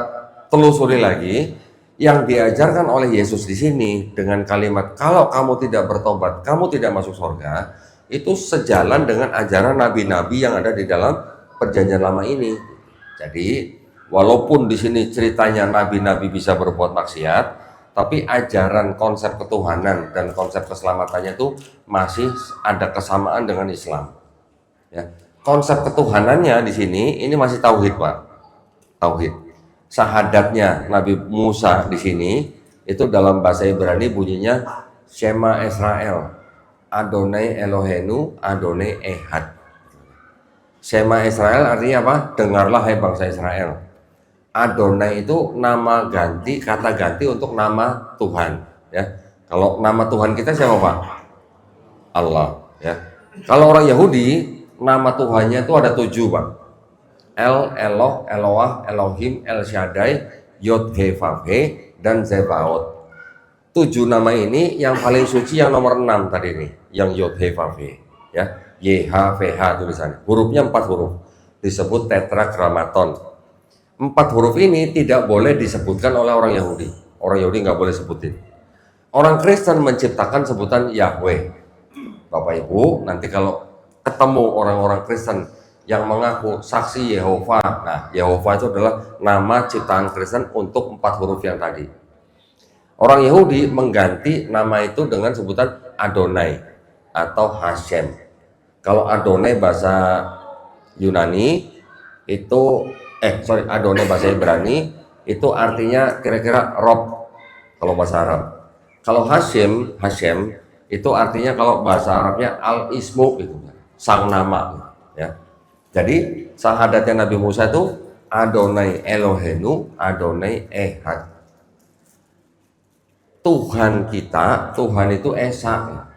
telusuri lagi, yang diajarkan oleh Yesus di sini dengan kalimat kalau kamu tidak bertobat, kamu tidak masuk surga, itu sejalan dengan ajaran nabi-nabi yang ada di dalam perjanjian lama ini. Jadi walaupun di sini ceritanya nabi-nabi bisa berbuat maksiat, tapi ajaran konsep ketuhanan dan konsep keselamatannya itu masih ada kesamaan dengan Islam. Ya. Konsep ketuhanannya di sini ini masih tauhid, Pak. Tauhid. Syahadatnya Nabi Musa di sini itu dalam bahasa Ibrani bunyinya Shema Israel, Adonai Elohenu, Adonai Ehad. Shema Israel artinya apa? Dengarlah hai bangsa Israel. Adonai itu nama ganti, kata ganti untuk nama Tuhan. Ya, kalau nama Tuhan kita siapa, Pak? Allah. Ya. Kalau orang Yahudi nama Tuhannya itu ada 7, Pak. El, Eloh, Eloah, Elohim, El Shaddai, Yod, He, Vav, He, dan Zebaot. 7 nama ini yang paling suci yang nomor 6 tadi ini, yang Yod, He, Vav, He. Ya, YHVH tulisannya. Hurufnya 4 huruf. Disebut tetragramaton. 4 huruf ini tidak boleh disebutkan oleh orang Yahudi. Orang Yahudi nggak boleh sebutin. Orang Kristen menciptakan sebutan Yahweh. Bapak Ibu, nanti kalau ketemu orang-orang Kristen yang mengaku saksi Yehova. Nah, Yehova itu adalah nama ciptaan Kristen untuk 4 huruf yang tadi. Orang Yahudi mengganti nama itu dengan sebutan Adonai atau Hashem. Kalau Adonai bahasa Yunani itu Adonai bahasa Ibrani itu artinya kira-kira Rob kalau bahasa Arab. Kalau Hashem itu artinya kalau bahasa Arabnya Al-Ismu itu, sang nama, ya. Jadi syahadatnya Nabi Musa itu Adonai Elohenu, Adonai Ehad. Tuhan kita, Tuhan itu Esa.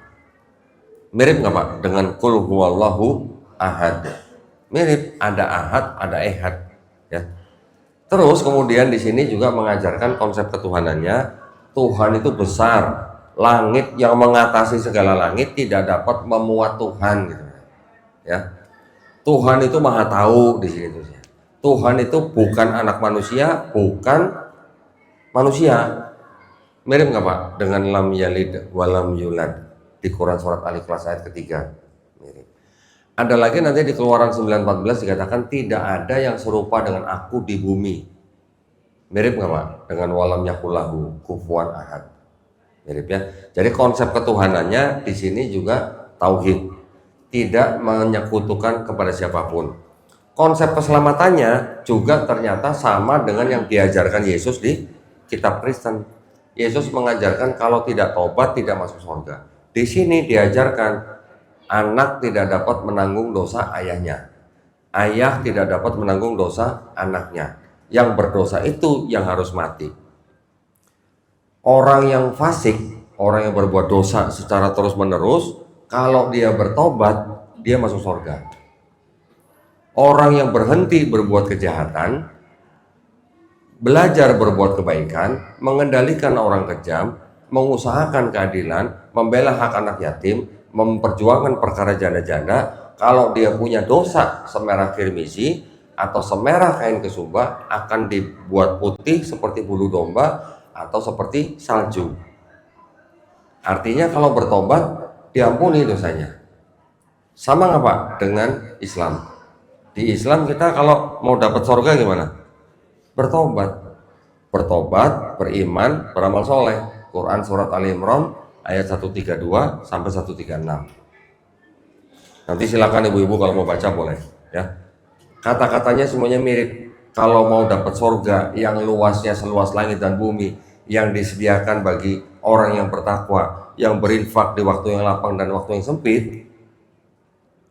Mirip nggak, Pak, dengan Qul huwallahu ahad? Mirip, ada ahad, ada ehad, ya. Terus kemudian di sini juga mengajarkan konsep ketuhanannya. Tuhan itu besar, langit yang mengatasi segala langit tidak dapat memuat Tuhan, gitu, ya. Tuhan itu maha tahu di sini tuh. Tuhan itu bukan anak manusia, bukan manusia. Mirip nggak, Pak, dengan lam yalid walam yulad di Quran surat Al-Ikhlas ayat ketiga. Mirip. Ada lagi nanti di Keluaran 9:14 dikatakan tidak ada yang serupa dengan aku di bumi. Mirip nggak, Pak, dengan walam yakulahu kufuwan ahad. Mirip, ya. Jadi konsep ketuhanannya di sini juga tauhid, tidak menyekutukan kepada siapapun. Konsep keselamatannya juga ternyata sama dengan yang diajarkan Yesus di kitab Kristen. Yesus mengajarkan kalau tidak tobat tidak masuk surga. Di sini diajarkan anak tidak dapat menanggung dosa ayahnya. Ayah tidak dapat menanggung dosa anaknya. Yang berdosa itu yang harus mati. Orang yang fasik, orang yang berbuat dosa secara terus-menerus, kalau dia bertobat, dia masuk surga. Orang yang berhenti berbuat kejahatan, belajar berbuat kebaikan, mengendalikan orang kejam, mengusahakan keadilan, membela hak anak yatim, memperjuangkan perkara janda-janda, kalau dia punya dosa semerah kirmizi atau semerah kain kesumba, akan dibuat putih seperti bulu domba atau seperti salju. Artinya kalau bertobat diampuni dosanya. Sama nggak, Pak, dengan Islam? Di Islam kita kalau mau dapat surga gimana? Bertobat, beriman, beramal soleh. Quran surat Ali Imran ayat 132 sampai 136. Nanti silakan ibu-ibu kalau mau baca boleh, ya. Kata-katanya semuanya mirip. Kalau mau dapat surga yang luasnya seluas langit dan bumi, yang disediakan bagi orang yang bertakwa, yang berinfak di waktu yang lapang dan waktu yang sempit,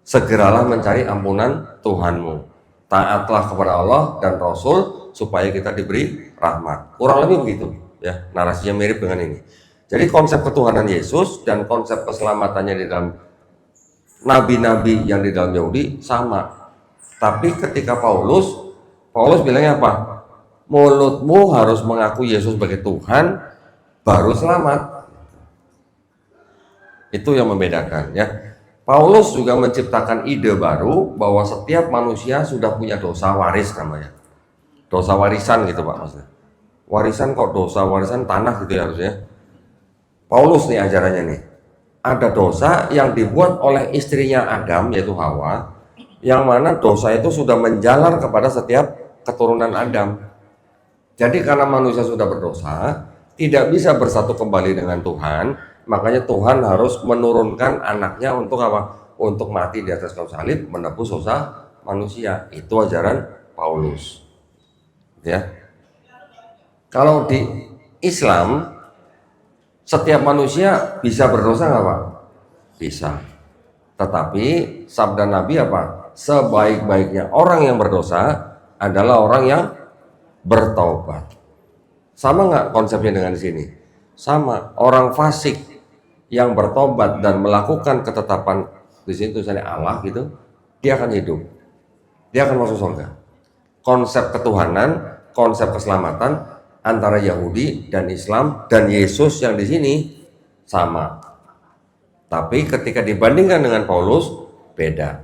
segeralah mencari ampunan Tuhanmu. Taatlah kepada Allah dan Rasul supaya kita diberi rahmat. Kurang lebih begitu, ya. Narasinya mirip dengan ini. Jadi konsep ketuhanan Yesus dan konsep keselamatannya di dalam nabi-nabi yang di dalam Yahudi sama. Tapi ketika Paulus bilangnya apa? Mulutmu harus mengaku Yesus sebagai Tuhan, baru selamat. Itu yang membedakan, ya. Paulus juga menciptakan ide baru bahwa setiap manusia sudah punya dosa waris namanya. Dosa warisan gitu, Pak, maksudnya. Warisan kok dosa warisan tanah gitu ya harusnya. Paulus nih ajarannya nih. Ada dosa yang dibuat oleh istrinya Adam yaitu Hawa, yang mana dosa itu sudah menjalar kepada setiap keturunan Adam. Jadi karena manusia sudah berdosa, tidak bisa bersatu kembali dengan Tuhan, makanya Tuhan harus menurunkan anaknya untuk apa? Untuk mati di atas kayu salib, menebus dosa manusia. Itu ajaran Paulus. Ya. Kalau di Islam, setiap manusia bisa berdosa nggak Pak? Bisa. Tetapi sabda Nabi apa? Sebaik-baiknya orang yang berdosa adalah orang yang bertaubat. Sama nggak konsepnya dengan di sini? Sama. Orang fasik yang bertobat dan melakukan ketetapan di situ misalnya Allah gitu, dia akan hidup. Dia akan masuk surga. Konsep ketuhanan, konsep keselamatan antara Yahudi dan Islam dan Yesus yang di sini sama. Tapi ketika dibandingkan dengan Paulus beda.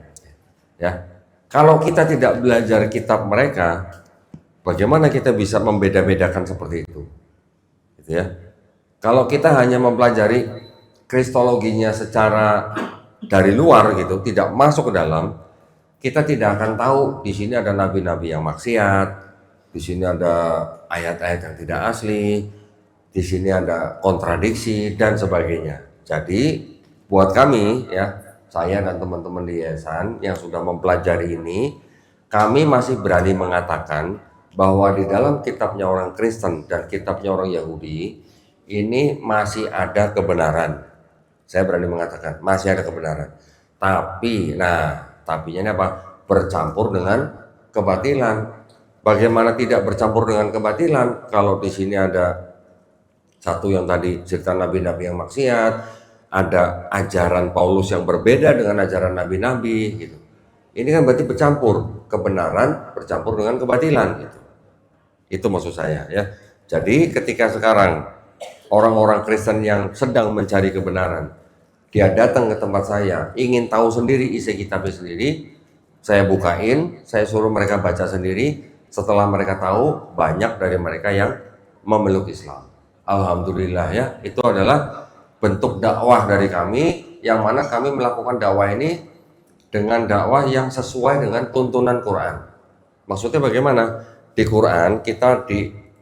Ya. Kalau kita tidak belajar kitab mereka, bagaimana kita bisa membeda-bedakan seperti itu? Gitu ya. Kalau kita hanya mempelajari kristologinya secara dari luar gitu, tidak masuk ke dalam, kita tidak akan tahu di sini ada nabi-nabi yang maksiat, di sini ada ayat-ayat yang tidak asli, di sini ada kontradiksi dan sebagainya. Jadi buat kami ya, saya dan teman-teman di yayasan yang sudah mempelajari ini, kami masih berani mengatakan bahwa di dalam kitabnya orang Kristen dan kitabnya orang Yahudi ini masih ada kebenaran. Saya berani mengatakan masih ada kebenaran. Tapi, tapinya ini apa? Bercampur dengan kebatilan. Bagaimana tidak bercampur dengan kebatilan? Kalau di sini ada satu yang tadi cerita nabi-nabi yang maksiat, ada ajaran Paulus yang berbeda dengan ajaran nabi-nabi gitu. Ini kan berarti bercampur kebenaran bercampur dengan kebatilan gitu. Itu maksud saya ya. Jadi ketika sekarang orang-orang Kristen yang sedang mencari kebenaran, dia datang ke tempat saya, ingin tahu sendiri isi kitabnya sendiri, saya bukain, saya suruh mereka baca sendiri. Setelah mereka tahu, banyak dari mereka yang memeluk Islam. Alhamdulillah ya, itu adalah bentuk dakwah dari kami, yang mana kami melakukan dakwah ini dengan dakwah yang sesuai dengan tuntunan Quran. Maksudnya bagaimana? Di Quran kita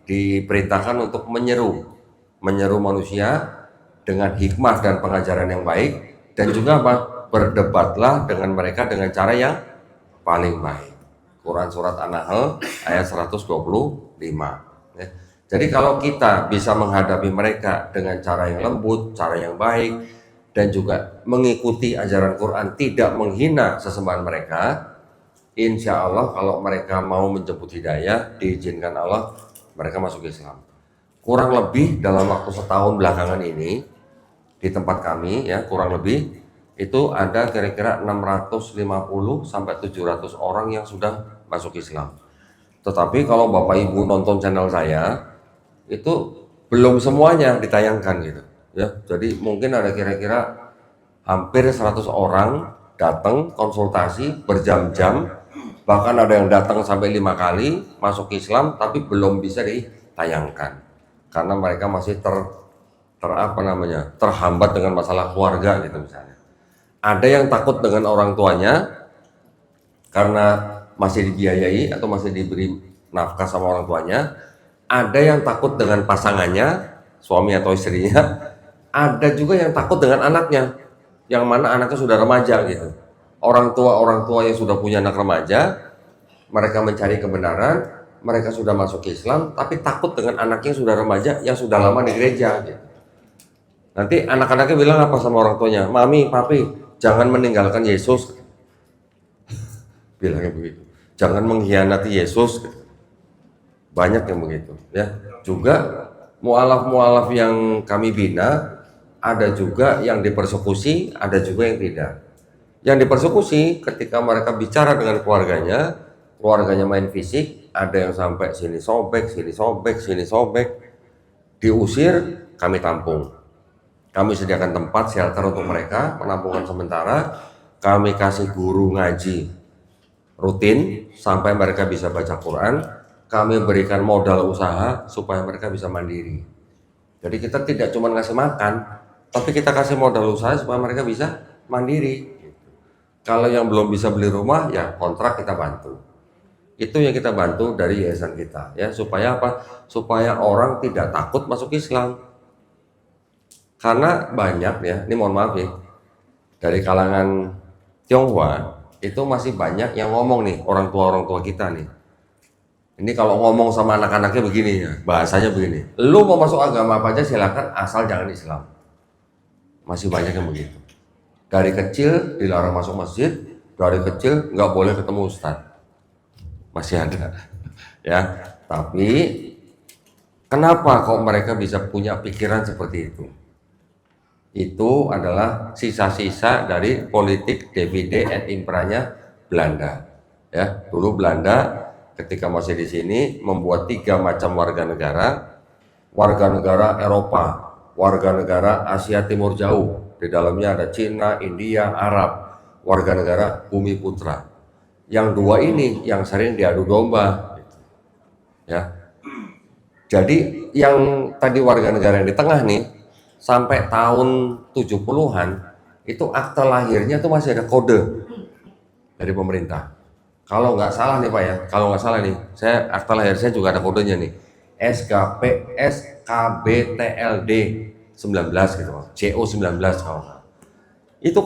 diperintahkan untuk menyeru manusia dengan hikmah dan pengajaran yang baik, dan juga apa? Berdebatlah dengan mereka dengan cara yang paling baik. Quran surat An-Nahl ayat 125 ya. Jadi kalau kita bisa menghadapi mereka dengan cara yang lembut, cara yang baik, dan juga mengikuti ajaran Quran, tidak menghina sesembahan mereka, insya Allah kalau mereka mau menjemput hidayah, diizinkan Allah, mereka masuk Islam. Kurang lebih dalam waktu setahun belakangan ini, di tempat kami ya, kurang lebih itu ada kira-kira 650 sampai 700 orang yang sudah masuk Islam. Tetapi kalau Bapak Ibu nonton channel saya, itu belum semuanya ditayangkan gitu ya. Jadi mungkin ada kira-kira hampir 100 orang datang konsultasi berjam-jam, bahkan ada yang datang sampai 5 kali masuk Islam tapi belum bisa ditayangkan karena mereka masih terhambat dengan masalah keluarga gitu misalnya. Ada yang takut dengan orang tuanya karena masih dibiayai atau masih diberi nafkah sama orang tuanya. Ada yang takut dengan pasangannya, suami atau istrinya. Ada juga yang takut dengan anaknya, yang mana anaknya sudah remaja gitu. Orang tua yang sudah punya anak remaja, mereka mencari kebenaran, mereka sudah masuk Islam, tapi takut dengan anaknya yang sudah remaja, yang sudah lama di gereja gitu. Nanti anak-anaknya bilang apa sama orang tuanya? Mami, papi, jangan meninggalkan Yesus. Bilangnya begitu. Jangan mengkhianati Yesus. Banyak yang begitu ya. Juga mualaf-mualaf yang kami bina, ada juga yang dipersekusi, ada juga yang tidak. Yang dipersekusi ketika mereka bicara dengan keluarganya main fisik, ada yang sampai sini sobek, diusir, kami tampung. Kami sediakan tempat shelter untuk mereka, penampungan sementara. Kami kasih guru ngaji rutin sampai mereka bisa baca Quran. Kami berikan modal usaha supaya mereka bisa mandiri. Jadi kita tidak cuma ngasih makan, tapi kita kasih modal usaha supaya mereka bisa mandiri. Kalau yang belum bisa beli rumah, ya kontrak kita bantu. Itu yang kita bantu dari yayasan kita, ya, supaya apa? Supaya orang tidak takut masuk Islam. Karena banyak ya, ini mohon maaf ya, dari kalangan Tionghoa itu masih banyak yang ngomong nih, orang tua kita nih. Ini kalau ngomong sama anak-anaknya begini ya, bahasanya begini. Lu mau masuk agama apa aja silakan, asal jangan Islam. Masih banyak yang begitu. Dari kecil dilarang masuk masjid, dari kecil nggak boleh ketemu ustadz. Masih ada, ya. Tapi kenapa kok mereka bisa punya pikiran seperti itu? Itu adalah sisa-sisa dari politik divide et imperanya Belanda. Ya, dulu Belanda ketika masih di sini membuat 3 macam warga negara Eropa, warga negara Asia Timur Jauh. Di dalamnya ada Cina, India, Arab, warga negara Bumi Putra. Yang 2 ini yang sering diadu domba. Ya. Jadi yang tadi warga negara yang di tengah nih, sampai tahun 70-an itu akta lahirnya tuh masih ada kode dari pemerintah. Kalau nggak salah nih Pak ya, kalau nggak salah nih, saya akta lahir saya juga ada kodenya nih, SKBTLD 19 gitu, CO 19 kalau nggak. Itu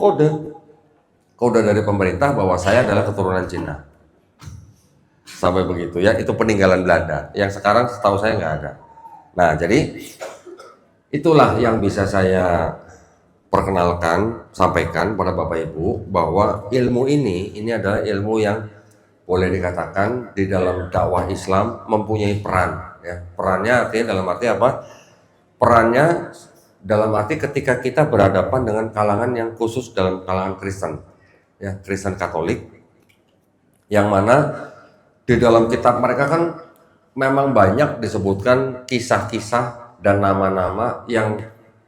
kode dari pemerintah bahwa saya adalah keturunan Cina. Sampai begitu ya, itu peninggalan Belanda. Yang sekarang setahu saya nggak ada. Nah jadi itulah yang bisa saya perkenalkan, sampaikan pada Bapak Ibu bahwa ilmu ini adalah ilmu yang boleh dikatakan di dalam dakwah Islam mempunyai peran. Ya. Perannya artinya dalam arti apa? Perannya dalam arti ketika kita berhadapan dengan kalangan yang khusus dalam kalangan Kristen, ya Kristen Katolik, yang mana di dalam kitab mereka kan memang banyak disebutkan kisah-kisah dan nama-nama yang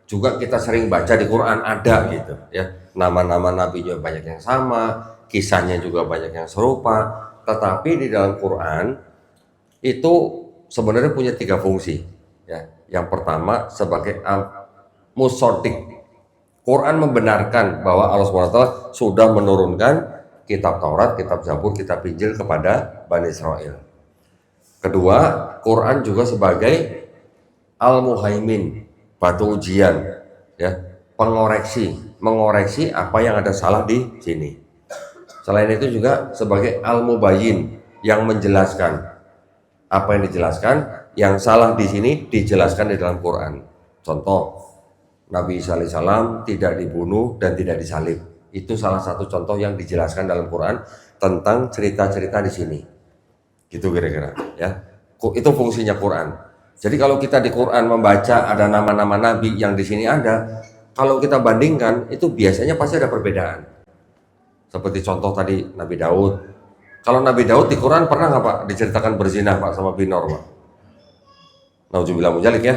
juga kita sering baca di Quran ada gitu ya. Nama-nama nabinya banyak yang sama, kisahnya juga banyak yang serupa, tetapi di dalam Quran itu sebenarnya punya 3 fungsi ya. Yang pertama sebagai musodik. Quran membenarkan bahwa Allah SWT sudah menurunkan kitab Taurat, kitab Zabur, kitab Injil kepada Bani Israel. Kedua, Quran juga sebagai al-muhaimin, batu ujian, ya, mengoreksi apa yang ada salah di sini. Selain itu juga sebagai al-mubayyin, yang menjelaskan apa yang dijelaskan, yang salah di sini dijelaskan di dalam Quran. Contoh, Nabi Isa alaihissalam tidak dibunuh dan tidak disalib. Itu salah satu contoh yang dijelaskan dalam Quran tentang cerita-cerita di sini. Gitu kira-kira, ya. Itu fungsinya Quran. Jadi kalau kita di Quran membaca ada nama-nama nabi yang di sini ada, kalau kita bandingkan itu biasanya pasti ada perbedaan. Seperti contoh tadi Nabi Daud. Kalau Nabi Daud di Quran pernah nggak Pak diceritakan berzina Pak sama Binor Pak? Nauzubillah mujalik ya.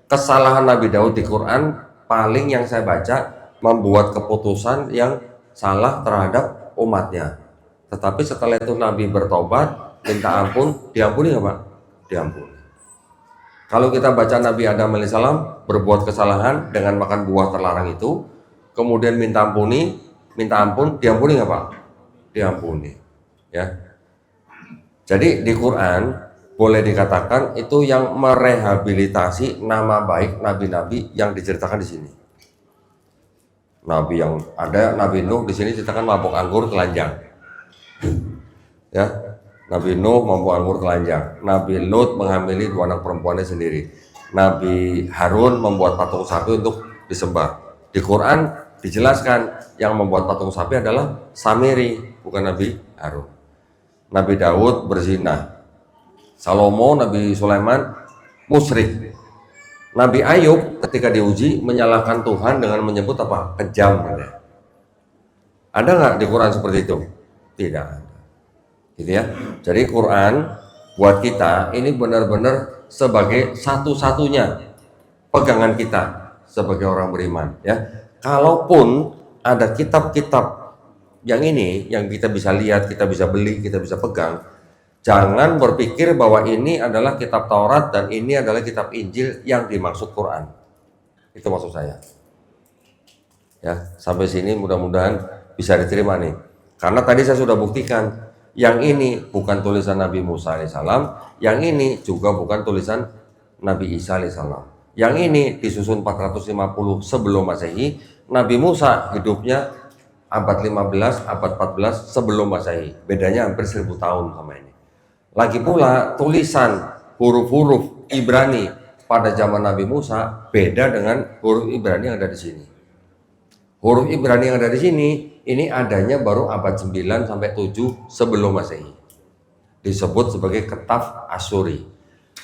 Kesalahan Nabi Daud di Quran paling yang saya baca membuat keputusan yang salah terhadap umatnya. Tetapi setelah itu Nabi bertobat, minta ampun, diampuni nggak Pak? Diampuni. Kalau kita baca Nabi Adam alaihissalam berbuat kesalahan dengan makan buah terlarang itu, kemudian minta ampun, diampuni nggak Pak? Diampuni. Ya. Jadi di Quran boleh dikatakan itu yang merehabilitasi nama baik nabi-nabi yang diceritakan di sini. Nabi yang ada, Nabi Nuh di sini ceritakan mabuk anggur telanjang. Ya, Nabi Nuh mabuk anggur telanjang. Nabi Lut menghamili 2 anak perempuannya sendiri. Nabi Harun membuat patung sapi untuk disembah. Di Quran dijelaskan yang membuat patung sapi adalah Samiri, bukan Nabi Harun. Nabi Daud berzina. Salomo, Nabi Sulaiman musyrik. Nabi Ayub ketika diuji menyalahkan Tuhan dengan menyebut apa? Kejam. Ada nggak di Quran seperti itu? Tidak ada. Gitu ya. Jadi Quran buat kita ini benar-benar sebagai satu-satunya pegangan kita sebagai orang beriman. Ya. Kalaupun ada kitab-kitab yang ini yang kita bisa lihat, kita bisa beli, kita bisa pegang, jangan berpikir bahwa ini adalah kitab Taurat dan ini adalah kitab Injil yang dimaksud Quran. Itu maksud saya. Ya, sampai sini mudah-mudahan bisa diterima nih. Karena tadi saya sudah buktikan Yang ini bukan tulisan Nabi Musa alaihissalam, yang ini juga bukan tulisan Nabi Isa alaihissalam. Yang ini disusun 450 sebelum Masehi, Nabi Musa hidupnya abad 15, abad 14 sebelum Masehi. Bedanya hampir 1000 tahun sama ini. Lagi pula tulisan huruf-huruf Ibrani pada zaman Nabi Musa beda dengan huruf Ibrani yang ada di sini. Huruf Ibrani yang ada di sini ini adanya baru abad 9 sampai 7 sebelum Masehi. Disebut sebagai Ketaf Asyuri.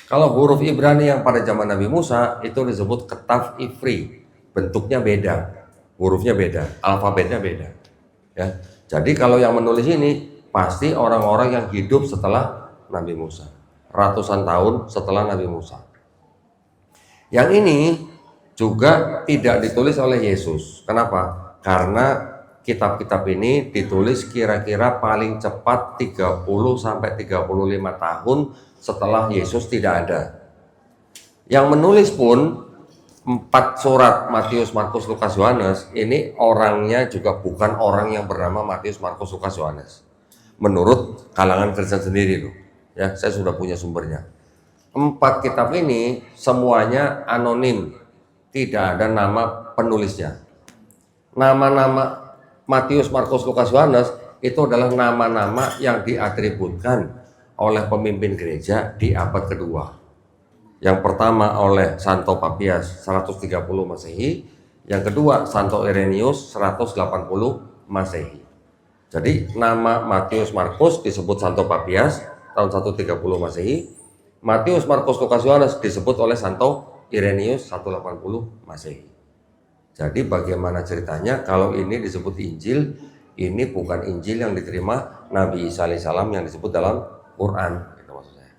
Kalau huruf Ibrani yang pada zaman Nabi Musa itu disebut Ketaf Ifri. Bentuknya beda, hurufnya beda, alfabetnya beda. Ya. Jadi kalau yang menulis ini pasti orang-orang yang hidup setelah Nabi Musa, ratusan tahun setelah Nabi Musa. Yang ini juga tidak ditulis oleh Yesus. Kenapa? Karena kitab-kitab ini ditulis kira-kira paling cepat 30 sampai 35 tahun setelah Yesus tidak ada. Yang menulis pun 4 surat Matius, Markus, Lukas, Yohanes ini orangnya juga bukan orang yang bernama Matius, Markus, Lukas, Yohanes. Menurut kalangan Kristen sendiri loh. Ya, saya sudah punya sumbernya. 4 kitab ini semuanya anonim. Tidak ada nama penulisnya. Nama-nama Matius, Markus, Lukas, Yohanes itu adalah nama-nama yang diatributkan oleh pemimpin gereja di abad kedua. Yang pertama oleh Santo Papias 130 Masehi, yang kedua Santo Irenaeus 180 Masehi. Jadi nama Matius, Markus disebut Santo Papias tahun 130 Masehi, Matius, Markus, Lukas, Yohanes disebut oleh Santo Irenaeus 180 Masehi. Jadi bagaimana ceritanya kalau ini disebut Injil, ini bukan Injil yang diterima Nabi Isa alaihissalam yang disebut dalam Quran, itu maksud saya.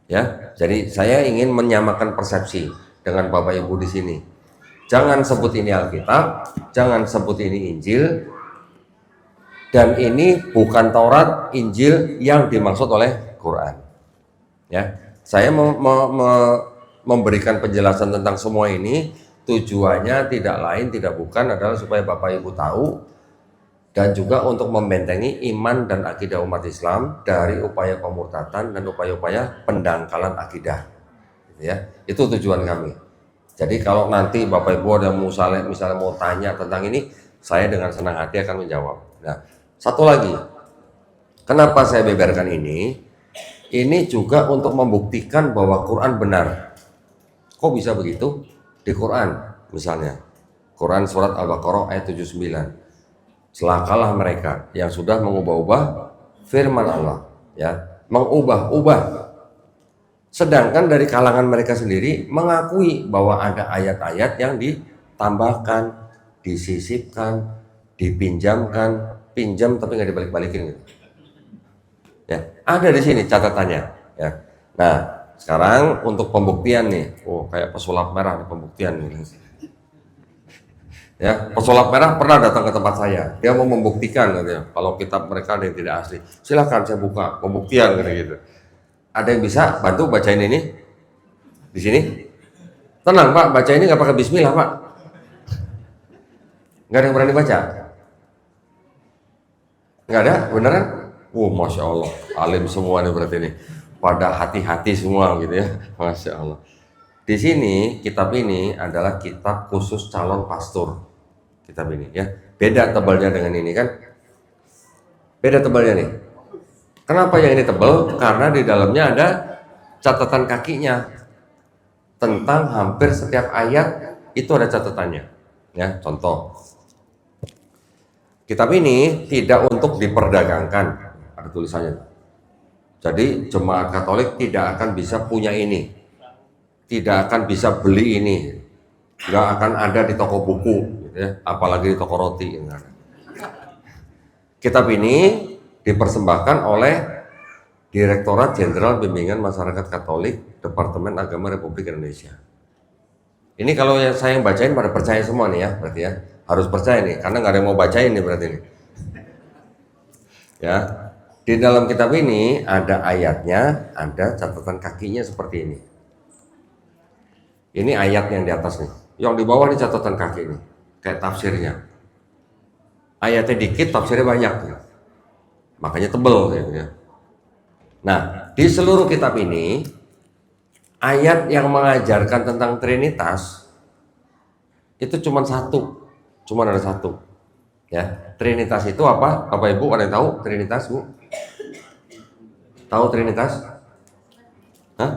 Ya, jadi saya ingin menyamakan persepsi dengan Bapak Ibu di sini. Jangan sebut ini Alkitab, jangan sebut ini Injil, dan ini bukan Taurat, Injil yang dimaksud oleh Quran. Ya, saya memberikan penjelasan tentang semua ini. Tujuannya tidak lain tidak bukan adalah supaya Bapak Ibu tahu dan juga untuk membentengi iman dan akidah umat Islam dari upaya pemurtatan dan upaya-upaya pendangkalan akidah. Ya, itu tujuan kami. Jadi kalau nanti Bapak Ibu ada misalnya mau tanya tentang ini, saya dengan senang hati akan menjawab. Nah, satu lagi, kenapa saya beberkan ini? Ini juga untuk membuktikan bahwa Quran benar. Kok bisa begitu? Di Quran misalnya, Quran surat Al-Baqarah ayat 79. Celakalah mereka yang sudah mengubah-ubah firman Allah, ya, mengubah-ubah. Sedangkan dari kalangan mereka sendiri mengakui bahwa ada ayat-ayat yang ditambahkan, disisipkan, dipinjamkan, pinjam tapi nggak dibalik-balikin gitu. Ya, ada di sini catatannya, ya. Nah, sekarang untuk pembuktian nih, kayak pesulap merah nih pembuktian nih. Ya, pesulap merah pernah datang ke tempat saya. Dia mau membuktikan katanya, kalau kitab mereka ada yang tidak asli. Silahkan saya buka pembuktian gitu. Ada yang bisa bantu bacain ini? Di sini? Tenang Pak, baca ini nggak pakai Bismillah Pak. Nggak ada yang berani baca? Nggak ada, beneran? Masya Allah, alim semua nih berarti ini. Pada hati-hati semua gitu ya, Masya Allah. Di sini kitab ini adalah kitab khusus calon pastor. Kitab ini ya, beda tebalnya dengan ini kan? Beda tebalnya nih. Kenapa yang ini tebal? Karena di dalamnya ada catatan kakinya. Tentang hampir setiap ayat itu ada catatannya. Ya, contoh. Kitab ini tidak untuk diperdagangkan, ada tulisannya. Jadi jemaat Katolik tidak akan bisa punya ini, tidak akan bisa beli ini, nggak akan ada di toko buku, gitu ya, apalagi di toko roti. Kitab ini dipersembahkan oleh Direktorat Jenderal Bimbingan Masyarakat Katolik, Departemen Agama Republik Indonesia. Ini kalau saya yang bacain pada percaya semua nih ya, berarti ya harus percaya nih, karena nggak ada yang mau bacain nih berarti nih. Ya. Di dalam kitab ini ada ayatnya, ada catatan kakinya seperti ini. Ini ayat yang di atas nih. Yang di bawah ini catatan kaki ini, kayak tafsirnya. Ayatnya dikit, tafsirnya banyak. makanya tebel gitu ya. Nah, di seluruh kitab ini ayat yang mengajarkan tentang Trinitas itu cuma satu, cuma ada satu. Ya, Trinitas itu apa? Bapak Ibu ada yang tahu Trinitas, Bu? Tahu Trinitas? Hah?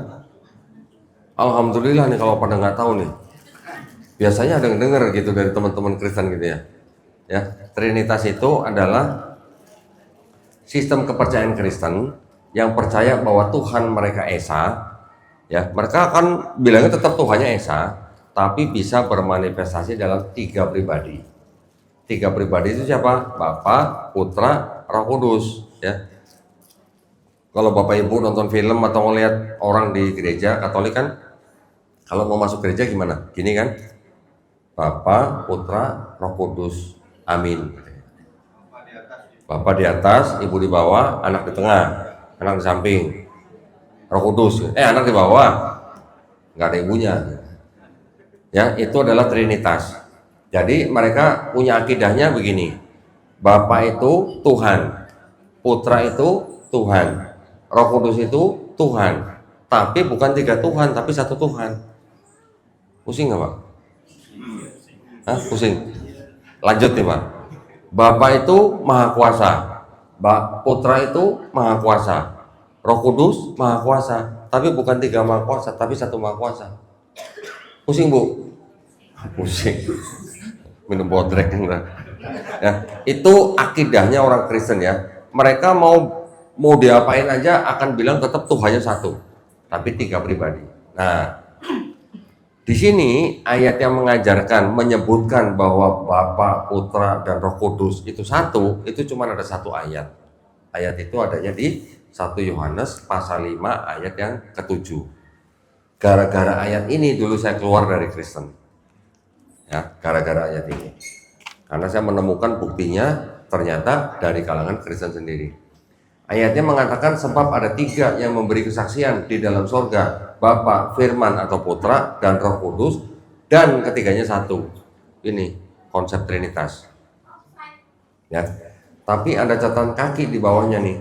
Alhamdulillah nih kalau pada nggak tahu nih. Biasanya ada yang dengar gitu dari teman-teman Kristen gitu ya. Ya, Trinitas itu adalah sistem kepercayaan Kristen yang percaya bahwa Tuhan mereka Esa. Ya, mereka akan bilangnya tetap Tuhannya Esa, tapi bisa bermanifestasi dalam 3 pribadi. 3 pribadi itu siapa? Bapa, Putra, Roh Kudus. Ya, kalau Bapak Ibu nonton film atau ngelihat orang di gereja Katolik kan, kalau mau masuk gereja gimana? Gini kan? Bapa, Putra, Roh Kudus. Amin. Bapa di atas, Ibu di bawah, anak di tengah, anak di samping. Roh Kudus. Anak di bawah. Nggak ada ibunya. Ya, itu adalah Trinitas. Jadi mereka punya akidahnya begini. Bapa itu Tuhan. Putra itu Tuhan. Roh Kudus itu Tuhan, tapi bukan 3 Tuhan, tapi 1 Tuhan. Pusing nggak Pak? Hah? Pusing? Lanjut nih Pak. Bapa itu Maha Kuasa, Putra itu Maha Kuasa, Roh Kudus Maha Kuasa, tapi bukan 3 Maha Kuasa, tapi 1 Maha Kuasa. Pusing Bu? Pusing. Minum bodrek ya. Itu akidahnya orang Kristen ya. Mereka mau diapain aja akan bilang tetap Tuhannya 1, tapi 3 pribadi. Nah, di sini ayat yang mengajarkan, menyebutkan bahwa Bapa, Putra, dan Roh Kudus itu 1, itu cuma ada 1 ayat. Ayat itu adanya di 1 Yohanes pasal 5 ayat yang ke-7. Gara-gara ayat ini dulu saya keluar dari Kristen. Ya, gara-gara ayat ini. Karena saya menemukan buktinya ternyata dari kalangan Kristen sendiri. Ayatnya mengatakan sebab ada 3 yang memberi kesaksian di dalam sorga, Bapa, Firman atau Putra, dan Roh Kudus, dan ketiganya 1. Ini konsep Trinitas. Ya, tapi ada catatan kaki di bawahnya nih.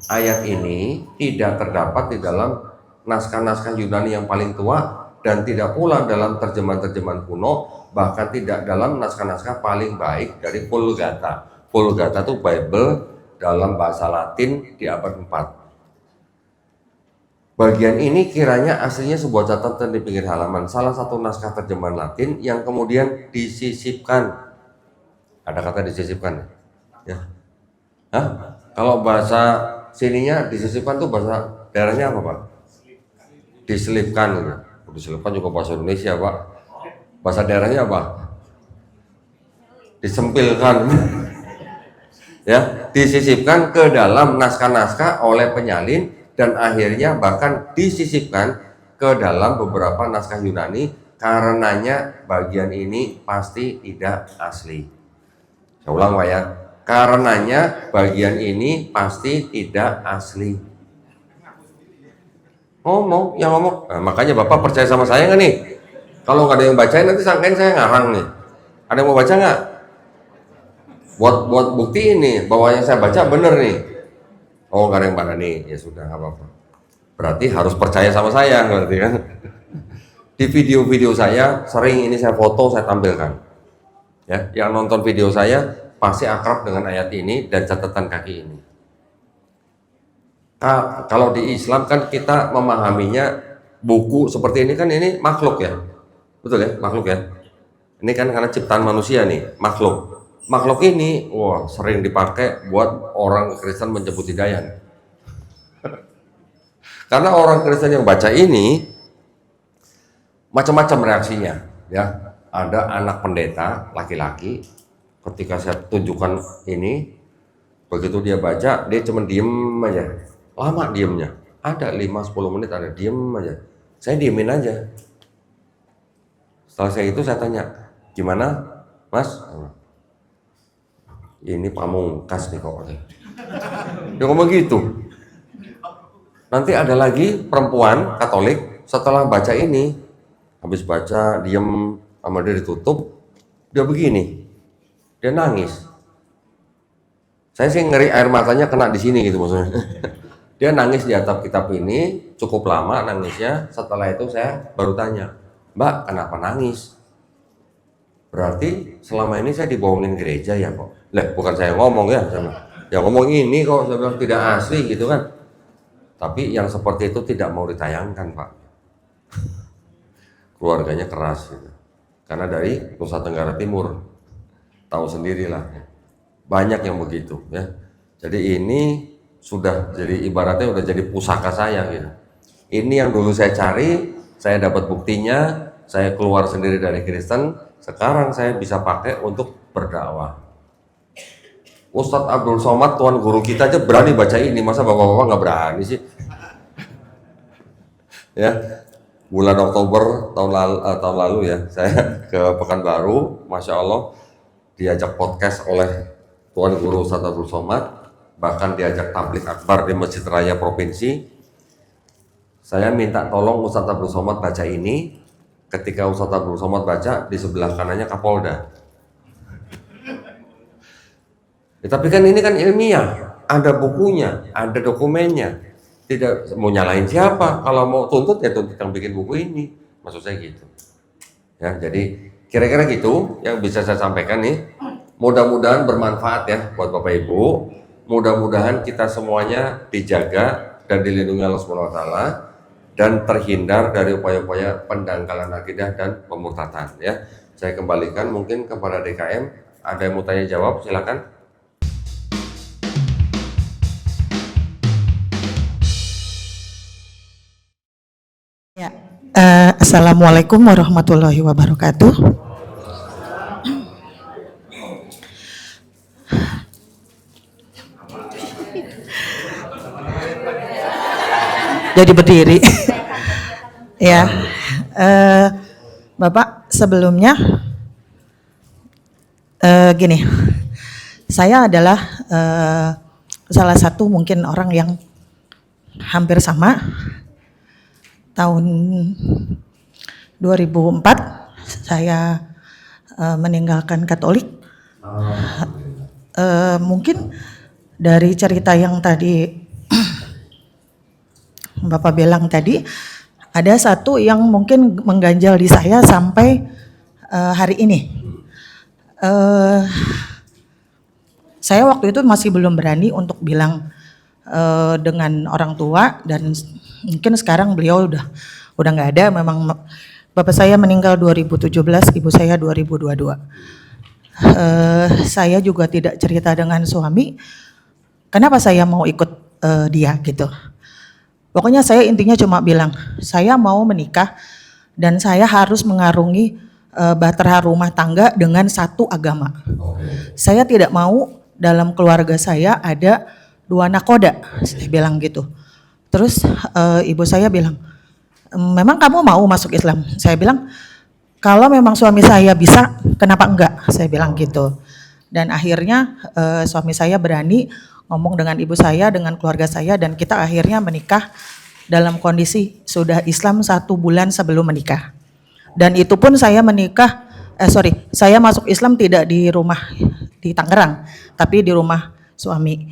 Ayat ini tidak terdapat di dalam naskah-naskah Yunani yang paling tua dan tidak pula dalam terjemahan-terjemahan kuno, bahkan tidak dalam naskah-naskah paling baik dari Vulgata. Vulgata itu Bible dalam bahasa Latin di abad 4. Bagian ini kiranya aslinya sebuah catatan di pinggir halaman salah satu naskah terjemahan Latin yang kemudian disisipkan. Ada kata disisipkan ya? Hah? Kalau bahasa sininya disisipkan tuh bahasa daerahnya apa Pak? Diselipkan gitu. Diselipkan juga bahasa Indonesia Pak. Bahasa daerahnya apa? Disempilkan. Ya, disisipkan ke dalam naskah-naskah oleh penyalin dan akhirnya bahkan disisipkan ke dalam beberapa naskah Yunani. Karenanya bagian ini pasti tidak asli. Saya ulang Pak ya. Karenanya bagian ini pasti tidak asli. Ngomong, yang ngomong. Nah, makanya Bapak percaya sama saya nggak nih? Kalau nggak ada yang bacain nanti sangkain saya ngarang nih. Ada yang mau baca nggak? Buat bukti ini bahwa yang saya baca bener nih. Oh nggak ada yang pada nih, ya sudah nggak apa-apa. Berarti harus percaya sama saya berarti kan. Di video-video saya sering ini saya foto, saya tampilkan. Ya, yang nonton video saya pasti akrab dengan ayat ini dan catatan kaki ini. Kalau di Islam kan kita memahaminya buku seperti ini kan ini makhluk ya, betul ya, makhluk ya. Ini kan karena ciptaan manusia nih, makhluk. Makhluk ini, wah sering dipakai buat orang Kristen menjemput hidayah. Karena orang Kristen yang baca ini macam-macam reaksinya, ya. Ada anak pendeta laki-laki, ketika saya tunjukkan ini, begitu dia baca, dia cuma diem aja. Lama diemnya, ada 5-10 menit ada diem aja. Saya diemin aja. Setelah itu saya tanya, gimana Mas? Ini pamungkas nih kok. Dia ngomong gitu. Nanti ada lagi perempuan Katolik setelah baca ini, habis baca diem sama dia ditutup, dia begini, dia nangis. Saya sih ngeri air matanya kena di sini gitu maksudnya. Dia nangis di atap kitab ini cukup lama nangisnya. Setelah itu saya baru tanya, Mbak kenapa nangis? Berarti selama ini saya dibohongin gereja ya kok? Lah bukan saya ngomong ya, yang ngomong ini kok saya bilang tidak asli gitu kan. Tapi yang seperti itu tidak mau ditayangkan Pak. Keluarganya keras gitu. Karena dari Nusa Tenggara Timur, tahu sendirilah. Banyak yang begitu ya. Jadi ini sudah jadi ibaratnya udah jadi pusaka saya gitu. Ini yang dulu saya cari, saya dapat buktinya, saya keluar sendiri dari Kristen, sekarang saya bisa pakai untuk berdakwah. Ustadz Abdul Somad, Tuan guru kita aja berani baca ini, masa bapak-bapak nggak berani sih? Ya, bulan Oktober tahun lalu ya, saya ke Pekanbaru, Masya Allah, diajak podcast oleh Tuan Guru Ustadz Abdul Somad, bahkan diajak tablik akbar di Masjid Raya Provinsi. Saya minta tolong Ustadz Abdul Somad baca ini. Ketika Ustadz Abdul Somad baca, di sebelah kanannya Kapolda. Ya, tapi kan ini kan ilmiah, ada bukunya, ada dokumennya. Tidak mau nyalain siapa, kalau mau tuntut ya tuntut yang bikin buku ini. Maksud saya gitu. Ya, jadi kira-kira gitu yang bisa saya sampaikan nih. Mudah-mudahan bermanfaat ya buat Bapak Ibu. Mudah-mudahan kita semuanya dijaga dan dilindungi Allah Subhanahu wa taala dan terhindar dari upaya-upaya pendangkalan akidah dan pemurtadan ya. Saya kembalikan mungkin kepada DKM, ada yang mau tanya jawab silakan. Ya, Assalamualaikum warahmatullahi wabarakatuh. Jadi berdiri. Ya, Bapak sebelumnya gini, saya adalah salah satu mungkin orang yang hampir sama. Tahun 2004 saya meninggalkan Katolik. Mungkin dari cerita yang tadi Bapak bilang tadi, ada satu yang mungkin mengganjal di saya sampai hari ini. Saya waktu itu masih belum berani untuk bilang dengan orang tua, dan mungkin sekarang beliau udah nggak ada. Memang bapak saya meninggal 2017, ibu saya 2022. Saya juga tidak cerita dengan suami kenapa saya mau ikut dia gitu. Pokoknya saya intinya cuma bilang saya mau menikah dan saya harus mengarungi bahtera rumah tangga dengan satu agama. Saya tidak mau dalam keluarga saya ada dua nakoda, saya bilang gitu. Terus ibu saya bilang, memang kamu mau masuk Islam? Saya bilang, kalau memang suami saya bisa, kenapa enggak? Saya bilang gitu. Dan akhirnya suami saya berani ngomong dengan ibu saya, dengan keluarga saya, dan kita akhirnya menikah dalam kondisi sudah Islam 1 bulan sebelum menikah. Dan itu pun saya menikah, saya masuk Islam tidak di rumah di Tangerang, tapi di rumah suami.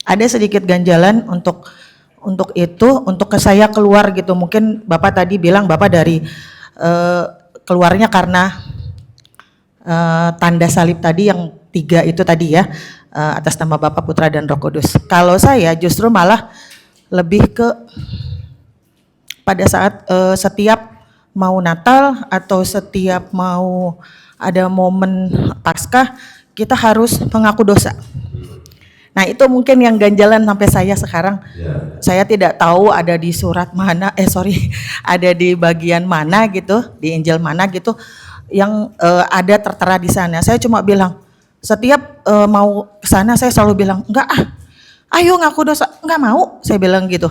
Ada sedikit ganjalan untuk itu, untuk saya keluar gitu. Mungkin Bapak tadi bilang Bapak dari keluarnya karena tanda salib tadi yang 3 itu tadi ya, atas nama Bapa, Putra dan Roh Kudus. Kalau saya justru malah lebih ke pada saat setiap mau Natal atau setiap mau ada momen Paskah, kita harus mengaku dosa. Nah itu mungkin yang ganjalan sampai saya sekarang. Saya tidak tahu ada di surat mana, ada di bagian mana gitu, di Injil mana gitu, yang ada tertera di sana. Saya cuma bilang, setiap mau ke sana saya selalu bilang, enggak ayo ngaku dosa, enggak mau, saya bilang gitu.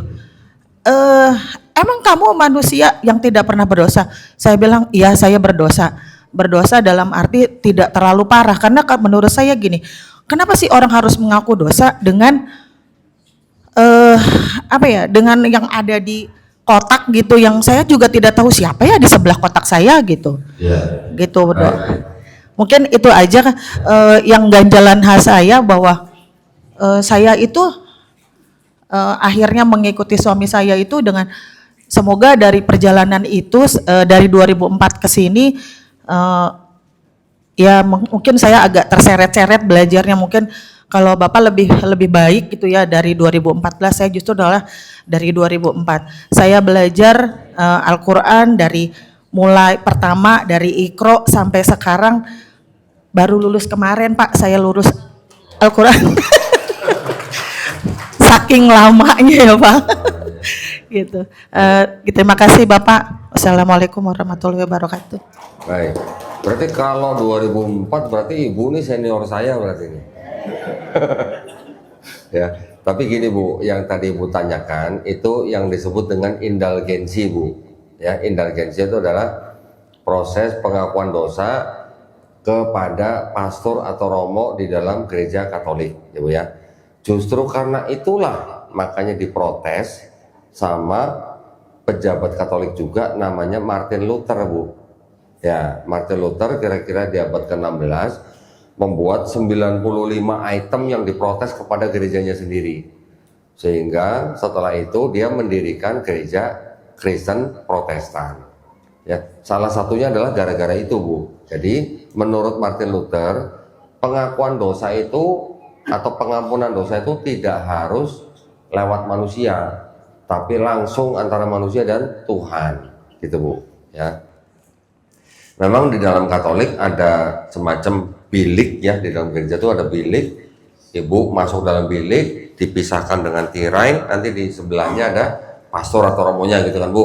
Emang kamu manusia yang tidak pernah berdosa? Saya bilang, iya saya berdosa. Berdosa dalam arti tidak terlalu parah, karena menurut saya gini, kenapa sih orang harus mengaku dosa dengan dengan yang ada di kotak gitu, yang saya juga tidak tahu siapa ya di sebelah kotak saya gitu. Gitu. Mungkin itu aja yang ganjalan khas saya bahwa saya itu akhirnya mengikuti suami saya itu dengan semoga dari perjalanan itu dari 2004 ke sini ya mungkin saya agak terseret-seret belajarnya, mungkin kalau Bapak lebih baik gitu ya dari 2014, saya justru adalah dari 2004. Saya belajar Al-Qur'an dari mulai pertama dari Iqra sampai sekarang, baru lulus kemarin Pak, saya lulus Al-Qur'an. Saking lamanya ya Pak. Gitu. Terima kasih Bapak. Wassalamualaikum warahmatullahi wabarakatuh. Baik. Berarti kalau 2004 berarti Ibu ini senior saya berarti ini. Ya, tapi gini Bu, yang tadi Ibu tanyakan itu yang disebut dengan indulgensi Bu. Ya, indulgensi itu adalah proses pengakuan dosa kepada pastor atau romo di dalam gereja Katolik, ya Bu ya. Justru karena itulah makanya diprotes sama pejabat Katolik juga namanya Martin Luther Bu. Ya, Martin Luther kira-kira di abad ke-16 membuat 95 item yang diprotes kepada gerejanya sendiri. Sehingga setelah itu dia mendirikan gereja Kristen Protestan. Ya, salah satunya adalah gara-gara itu Bu. Jadi menurut Martin Luther, pengakuan dosa itu atau pengampunan dosa itu tidak harus lewat manusia, tapi langsung antara manusia dan Tuhan, gitu Bu. Ya. Memang di dalam Katolik ada semacam bilik ya, di dalam gereja itu ada bilik. Ibu masuk dalam bilik, dipisahkan dengan tirai, nanti di sebelahnya ada pastor atau romonya gitu kan Bu.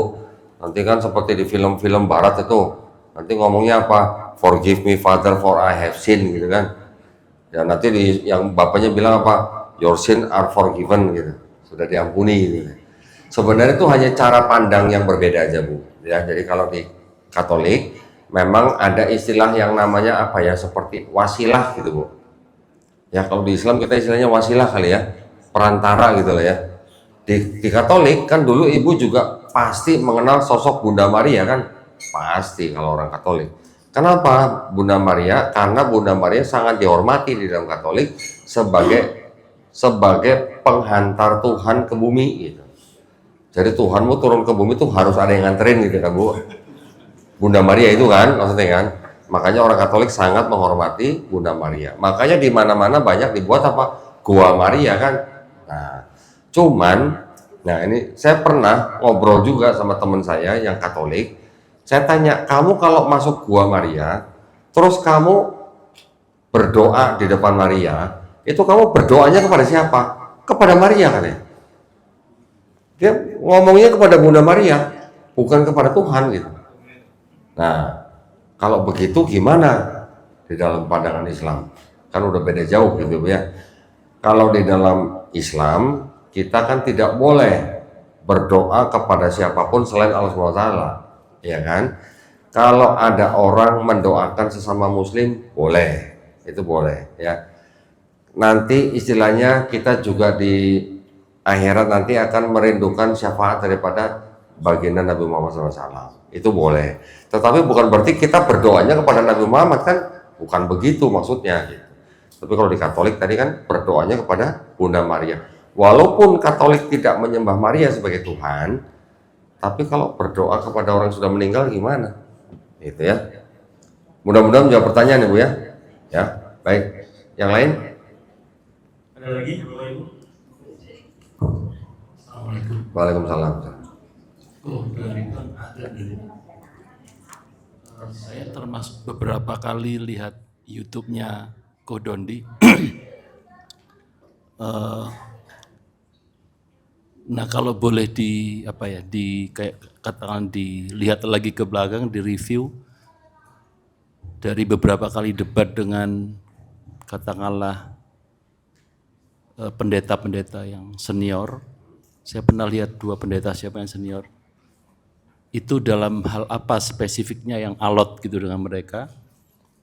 Nanti kan seperti di film-film barat itu, nanti ngomongnya apa? Forgive me Father for I have sinned gitu kan. Ya nanti yang bapaknya bilang apa? Your sin are forgiven gitu, sudah diampuni gitu. Sebenarnya itu hanya cara pandang yang berbeda aja Bu. Ya, jadi kalau di Katolik memang ada istilah yang namanya apa ya, seperti wasilah gitu Bu. Ya kalau di Islam kita istilahnya wasilah kali ya, perantara gitu lah ya. Di Katolik kan dulu Ibu juga pasti mengenal sosok Bunda Maria kan, pasti kalau orang Katolik. Kenapa Bunda Maria? Karena Bunda Maria sangat dihormati di dalam Katolik sebagai penghantar Tuhan ke bumi gitu. Jadi Tuhanmu turun ke bumi tuh harus ada yang nganterin gitu kan Bu. Bunda Maria itu kan maksudnya kan. Makanya orang Katolik sangat menghormati Bunda Maria. Makanya di mana-mana banyak dibuat apa? Gua Maria kan. Nah, cuman ini saya pernah ngobrol juga sama teman saya yang Katolik. Saya tanya, "Kamu kalau masuk Gua Maria, terus kamu berdoa di depan Maria, itu kamu berdoanya kepada siapa?" Kepada Maria kan ya. Dia ngomongnya kepada Bunda Maria, bukan kepada Tuhan gitu. Nah, kalau begitu gimana di dalam pandangan Islam? Kan udah beda jauh gitu ya. Kalau di dalam Islam, kita kan tidak boleh berdoa kepada siapapun selain Allah SWT, ya kan? Kalau ada orang mendoakan sesama muslim, boleh, itu boleh ya. Nanti istilahnya kita juga di akhirat nanti akan merindukan syafaat daripada baginda Nabi Muhammad SAW. Itu boleh. Tetapi bukan berarti kita berdoanya kepada Nabi Muhammad kan, bukan begitu maksudnya gitu. Tapi kalau di Katolik tadi kan berdoanya kepada Bunda Maria. Walaupun Katolik tidak menyembah Maria sebagai Tuhan, tapi kalau berdoa kepada orang yang sudah meninggal gimana? Gitu ya. Mudah-mudahan menjawab pertanyaan ya Bu ya. Ya, baik. Yang lain? Ada lagi Bapak Ibu? Assalamualaikum. Waalaikumsalam. Oh, dari ada dari. Saya termasuk beberapa kali lihat YouTube-nya Kodondi. Nah kalau boleh kayak katakan dilihat lagi ke belakang, di review dari beberapa kali debat dengan katakanlah pendeta-pendeta yang senior. Saya pernah lihat 2 pendeta siapa yang senior. Itu dalam hal apa spesifiknya yang alot gitu dengan mereka.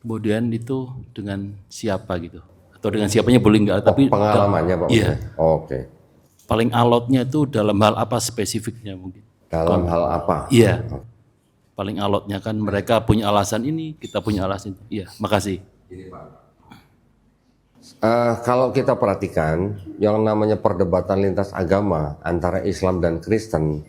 Kemudian itu dengan siapa gitu. Atau dengan siapanya boleh enggak, tapi pengalamannya Pak. Iya. Oke. Paling alotnya itu dalam hal apa spesifiknya mungkin? Dalam hal apa? Iya. paling alotnya kan mereka punya alasan ini, kita punya alasan itu. Iya, makasih. Ini Pak. Kalau kita perhatikan yang namanya perdebatan lintas agama antara Islam dan Kristen,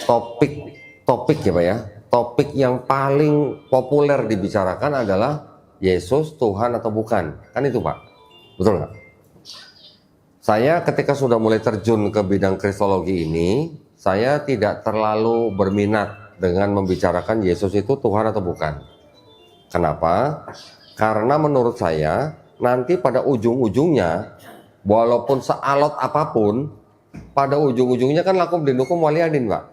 topik ya Pak ya, topik yang paling populer dibicarakan adalah Yesus Tuhan atau bukan, kan itu Pak, betul nggak? Saya ketika sudah mulai terjun ke bidang kristologi ini, saya tidak terlalu berminat dengan membicarakan Yesus itu Tuhan atau bukan. Kenapa? Karena menurut saya nanti pada ujung-ujungnya, walaupun sealot apapun, pada ujung-ujungnya kan lakum dinukum waliyadin Pak.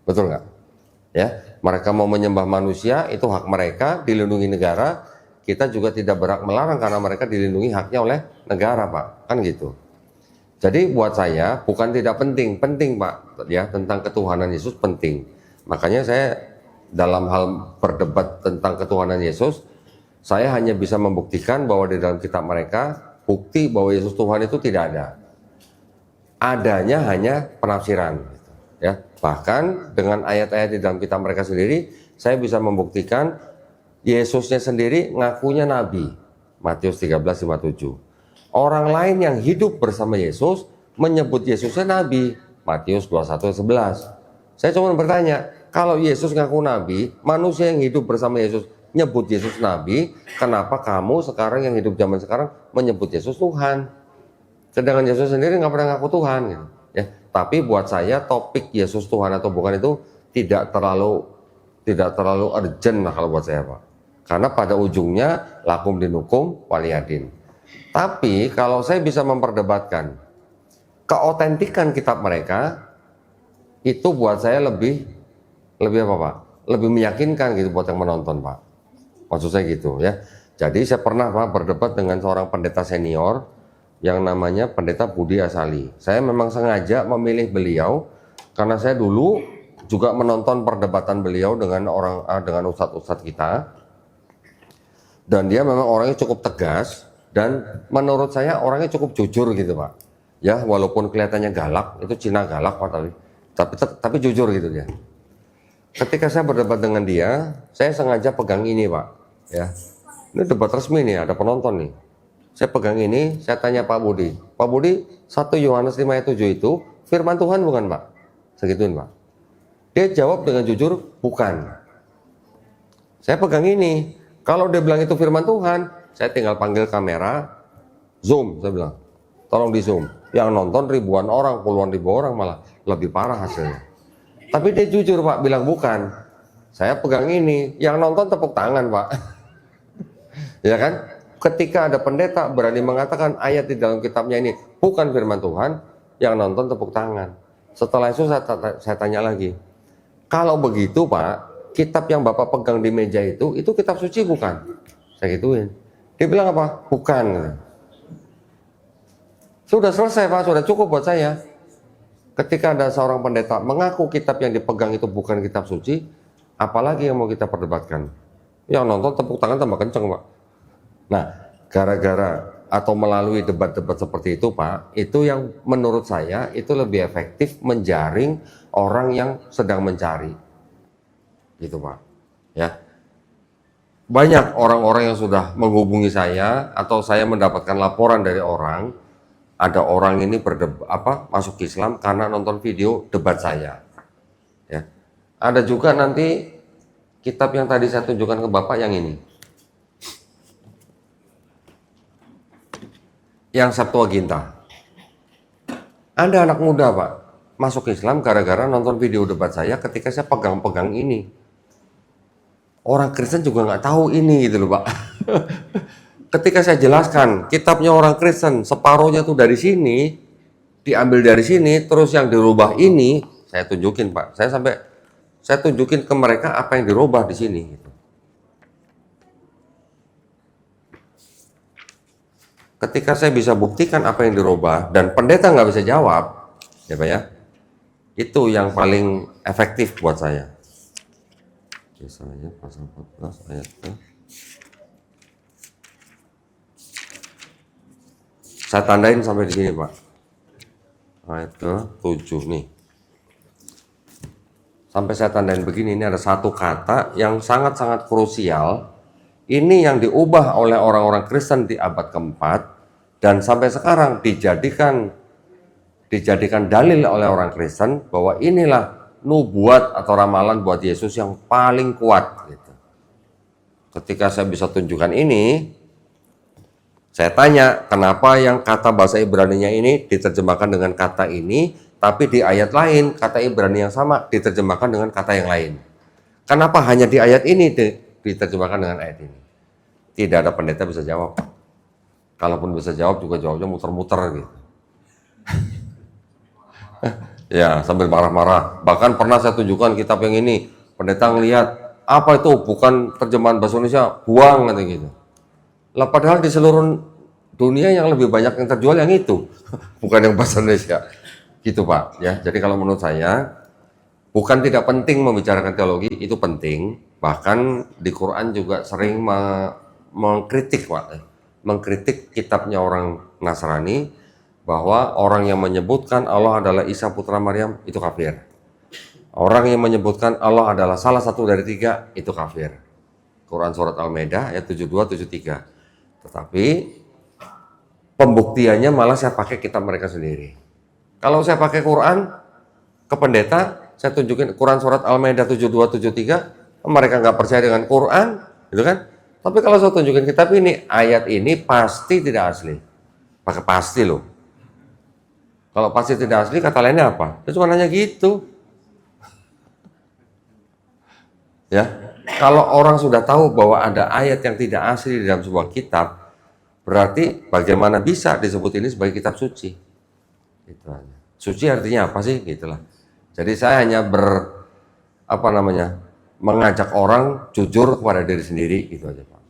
Betul nggak? Ya, mereka mau menyembah manusia itu hak mereka, dilindungi negara. Kita juga tidak berhak melarang karena mereka dilindungi haknya oleh negara Pak, kan gitu. Jadi buat saya bukan tidak penting, penting Pak ya, tentang ketuhanan Yesus penting. Makanya saya dalam hal berdebat tentang ketuhanan Yesus, saya hanya bisa membuktikan bahwa di dalam kitab mereka bukti bahwa Yesus Tuhan itu tidak ada. Adanya hanya penafsiran gitu, ya. Bahkan dengan ayat-ayat di dalam kitab mereka sendiri, saya bisa membuktikan Yesusnya sendiri ngakunya nabi. Matius 13:57. Orang lain yang hidup bersama Yesus menyebut Yesusnya nabi. Matius 21:11. Saya cuma bertanya, kalau Yesus ngaku nabi, manusia yang hidup bersama Yesus nyebut Yesus nabi, kenapa kamu sekarang yang hidup zaman sekarang menyebut Yesus Tuhan? Sedangkan Yesus sendiri nggak pernah ngaku Tuhan gitu. Ya, tapi buat saya topik Yesus Tuhan atau bukan itu tidak terlalu urgent lah kalau buat saya Pak. Karena pada ujungnya lakum dinukum waliyadin. Tapi kalau saya bisa memperdebatkan keotentikan kitab mereka, itu buat saya lebih apa Pak? Lebih meyakinkan gitu buat yang menonton Pak. Maksud saya gitu ya. Jadi saya pernah Pak berdebat dengan seorang pendeta senior yang namanya Pendeta Budi Asali. Saya memang sengaja memilih beliau karena saya dulu juga menonton perdebatan beliau dengan ustadz-ustadz kita. Dan dia memang orangnya cukup tegas dan menurut saya orangnya cukup jujur gitu Pak. Ya, walaupun kelihatannya galak, itu Cina galak Pak tapi jujur gitu dia. Ketika saya berdebat dengan dia, saya sengaja pegang ini Pak. Ya, ini debat resmi nih, ada penonton nih. Saya pegang ini, saya tanya Pak Budi. Pak Budi, 1 Yohanes 5 ayat 7 itu firman Tuhan bukan Pak? Segituin Pak. Dia jawab dengan jujur, bukan. Saya pegang ini. Kalau dia bilang itu firman Tuhan, saya tinggal panggil kamera, zoom, saya bilang. Tolong di zoom. Yang nonton ribuan orang, puluhan ribu orang malah lebih parah hasilnya. Tapi dia jujur Pak, bilang bukan. Saya pegang ini, yang nonton tepuk tangan Pak. Ya kan? Ketika ada pendeta berani mengatakan ayat di dalam kitabnya ini bukan firman Tuhan, yang nonton tepuk tangan. Setelah itu saya tanya lagi, kalau begitu Pak, kitab yang Bapak pegang di meja itu kitab suci bukan? Saya gituin. Dia bilang apa? Bukan. Sudah selesai Pak, sudah cukup buat saya. Ketika ada seorang pendeta mengaku kitab yang dipegang itu bukan kitab suci, apalagi yang mau kita perdebatkan? Yang nonton tepuk tangan tambah kenceng Pak. Nah, gara-gara atau melalui debat-debat seperti itu Pak, itu yang menurut saya itu lebih efektif menjaring orang yang sedang mencari. Gitu Pak. Ya. Banyak orang-orang yang sudah menghubungi saya atau saya mendapatkan laporan dari orang, ada orang ini masuk Islam karena nonton video debat saya. Ya. Ada juga nanti kitab yang tadi saya tunjukkan ke Bapak yang ini. Yang Septuaginta. Ada anak muda Pak masuk Islam gara-gara nonton video debat saya ketika saya pegang-pegang ini. Orang Kristen juga nggak tahu ini gitu loh Pak. Ketika saya jelaskan kitabnya orang Kristen separuhnya tuh dari sini, diambil dari sini, terus yang dirubah ini, saya tunjukin Pak. Saya tunjukin ke mereka apa yang dirubah di sini. Gitu. Ketika saya bisa buktikan apa yang dirubah dan pendeta nggak bisa jawab, ya Pak ya, itu yang paling efektif buat saya. Biasanya pasal 14 ayat ke. Saya tandain sampai di sini Pak. Ayat ke 7 nih. Sampai saya tandain begini, ini ada satu kata yang sangat-sangat krusial. Ini yang diubah oleh orang-orang Kristen di abad keempat dan sampai sekarang dijadikan dalil oleh orang Kristen bahwa inilah nubuat atau ramalan buat Yesus yang paling kuat. Gitu. Ketika saya bisa tunjukkan ini, saya tanya kenapa yang kata bahasa Ibrani-nya ini diterjemahkan dengan kata ini, tapi di ayat lain kata Ibrani yang sama diterjemahkan dengan kata yang lain. Kenapa hanya di ayat ini diterjemahkan dengan ayat ini? Tidak ada pendeta bisa jawab. Kalaupun bisa jawab juga jawabnya muter-muter gitu. Ya, sambil marah-marah. Bahkan pernah saya tunjukkan kitab yang ini, pendeta ngelihat, apa itu bukan terjemahan bahasa Indonesia, buang gitu. Lah padahal di seluruh dunia yang lebih banyak yang terjual yang itu, bukan yang bahasa Indonesia. Gitu Pak, ya. Jadi kalau menurut saya bukan tidak penting membicarakan teologi, itu penting. Bahkan di Quran juga sering mengkritik Pak, mengkritik kitabnya orang Nasrani bahwa orang yang menyebutkan Allah adalah Isa putra Maryam itu kafir. Orang yang menyebutkan Allah adalah salah satu dari tiga itu kafir. Quran surat Al-Maidah ayat 72-73. Tetapi pembuktiannya malah saya pakai kitab mereka sendiri. Kalau saya pakai Quran ke pendeta, saya tunjukin Quran surat Al-Maidah 72-73, mereka nggak percaya dengan Quran, gitu kan? Tapi kalau saya tunjukin kitab ini, ayat ini pasti tidak asli. Pakai pasti loh. Kalau pasti tidak asli, kata lainnya apa? Dia cuma nanya gitu. Ya, kalau orang sudah tahu bahwa ada ayat yang tidak asli di dalam sebuah kitab, berarti bagaimana bisa disebut ini sebagai kitab suci? Itu aja. Suci artinya apa sih? Gitulah. Jadi saya hanya mengajak orang jujur kepada diri sendiri, gitu aja Pak.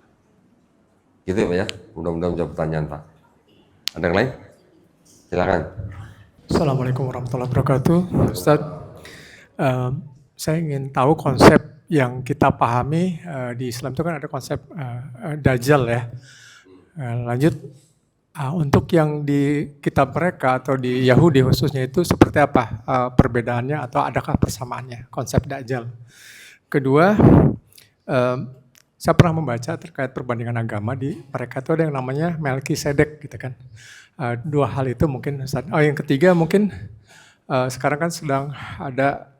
Gitu ya Pak ya. Mudah-mudahan menjawab pertanyaan Pak. Ada yang lain? Silakan. Assalamualaikum warahmatullahi wabarakatuh, Ustaz. Saya ingin tahu konsep yang kita pahami di Islam itu kan ada konsep Dajjal ya. Lanjut, untuk yang di kitab mereka atau di Yahudi khususnya itu seperti apa perbedaannya atau adakah persamaannya konsep Dajjal? Kedua, saya pernah membaca terkait perbandingan agama di mereka itu ada yang namanya Melkisedek gitu kan. Dua hal itu mungkin Ustaz. Yang ketiga mungkin sekarang kan sedang ada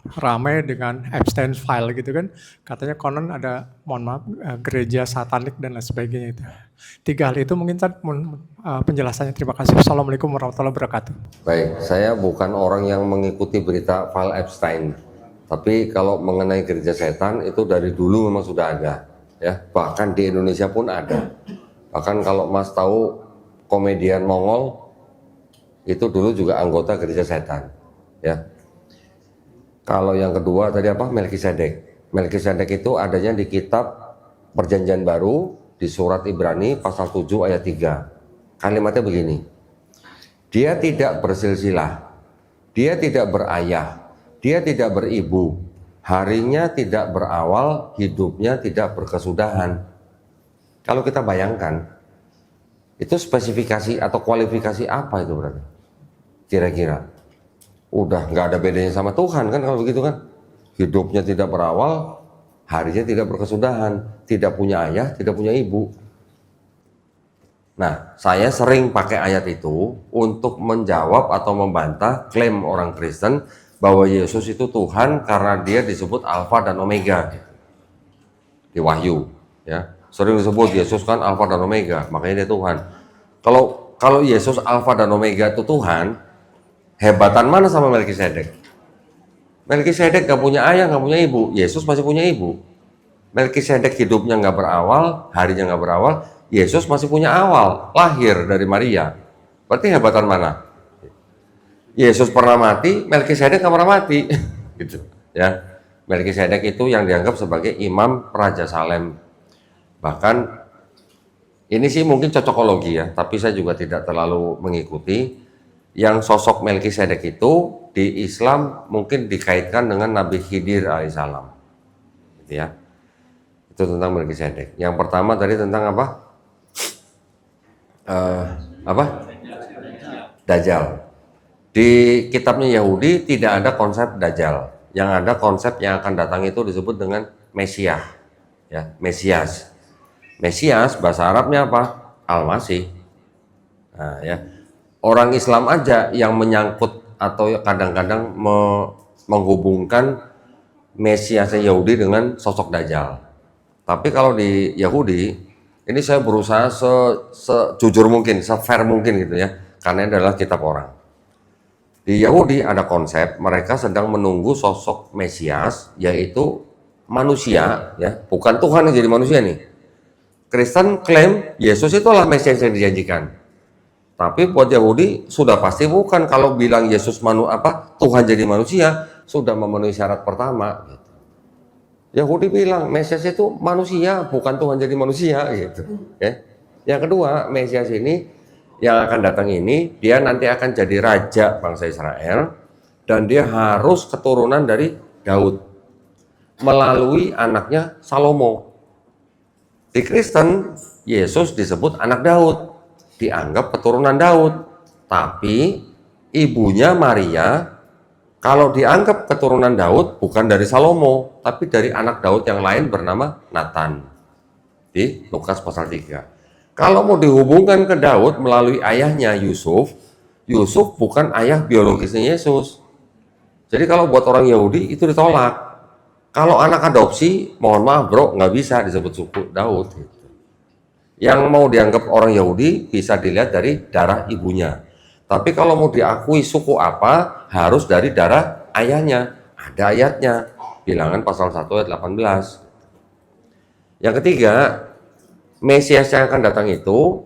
ramai dengan Epstein file gitu kan. Katanya konon ada, mohon maaf, gereja satanik dan lain sebagainya itu. Tiga hal itu mungkin penjelasannya. Terima kasih. Assalamualaikum warahmatullahi wabarakatuh. Baik, saya bukan orang yang mengikuti berita file Epstein. Tapi kalau mengenai gereja setan itu dari dulu memang sudah ada. Ya, bahkan di Indonesia pun ada. Bahkan kalau Mas tahu komedian Mongol itu dulu juga anggota gereja setan. Ya. Kalau yang kedua tadi apa? Melkisedek. Melkisedek itu adanya di kitab Perjanjian Baru di surat Ibrani pasal 7 ayat 3. Kalimatnya begini. Dia tidak bersilsilah. Dia tidak berayah. Dia tidak beribu. Harinya tidak berawal, hidupnya tidak berkesudahan. Kalau kita bayangkan, itu spesifikasi atau kualifikasi apa itu berarti? Kira-kira. Udah nggak ada bedanya sama Tuhan kan kalau begitu kan. Hidupnya tidak berawal, harinya tidak berkesudahan, tidak punya ayah, tidak punya ibu. Nah, saya sering pakai ayat itu untuk menjawab atau membantah klaim orang Kristen bahwa Yesus itu Tuhan karena dia disebut Alfa dan Omega di Wahyu, ya. Sering disebut Yesus kan Alfa dan Omega, makanya dia Tuhan. Kalau Yesus Alfa dan Omega itu Tuhan, hebatan mana sama Melkisedek? Melkisedek gak punya ayah, gak punya ibu. Yesus masih punya ibu. Melkisedek hidupnya gak berawal, harinya gak berawal. Yesus masih punya awal, lahir dari Maria. Berarti hebatan mana? Yesus pernah mati, Melkisedek gak pernah mati. Gitu, ya. Melkisedek itu yang dianggap sebagai imam Raja Salem. Bahkan ini sih mungkin cocokologi ya, tapi saya juga tidak terlalu mengikuti. Yang sosok Melkisedek itu di Islam mungkin dikaitkan dengan Nabi Khidir alaihissalam, gitu ya. Itu tentang Melkisedek. Yang pertama tadi tentang apa? Dajjal. Di kitabnya Yahudi tidak ada konsep Dajjal. yang ada konsep yang akan datang itu disebut dengan Mesias, ya, Mesias. Mesias bahasa Arabnya apa? Al-Masih. Nah, ya. Orang Islam aja yang menyangkut atau kadang-kadang menghubungkan Mesiasnya Yahudi dengan sosok Dajjal. Tapi kalau di Yahudi, ini saya berusaha sejujur mungkin, se-fair mungkin gitu ya, karena ini adalah kitab orang. Di Yahudi ada konsep mereka sedang menunggu sosok Mesias, yaitu manusia, ya, bukan Tuhan yang jadi manusia nih. Kristen klaim Yesus itulah Mesias yang dijanjikan. Tapi buat Yahudi sudah pasti bukan. Kalau bilang Yesus Tuhan jadi manusia sudah memenuhi syarat pertama. Gitu. Yahudi bilang Mesias itu manusia, bukan Tuhan jadi manusia. Gitu. Ya. Yang kedua, Mesias ini yang akan datang ini dia nanti akan jadi raja bangsa Israel dan dia harus keturunan dari Daud melalui anaknya Salomo. Di Kristen Yesus disebut anak Daud. Dianggap keturunan Daud, tapi ibunya Maria kalau dianggap keturunan Daud bukan dari Salomo, tapi dari anak Daud yang lain bernama Nathan di Lukas pasal 3. Kalau mau dihubungkan ke Daud melalui ayahnya Yusuf, Yusuf bukan ayah biologisnya Yesus. Jadi kalau buat orang Yahudi itu ditolak. Kalau anak adopsi, mohon maaf bro, nggak bisa disebut suku Daud. Yang mau dianggap orang Yahudi bisa dilihat dari darah ibunya. Tapi kalau mau diakui suku apa, harus dari darah ayahnya. Ada ayatnya, Bilangan pasal 1 ayat 18. Yang ketiga, Mesias yang akan datang itu,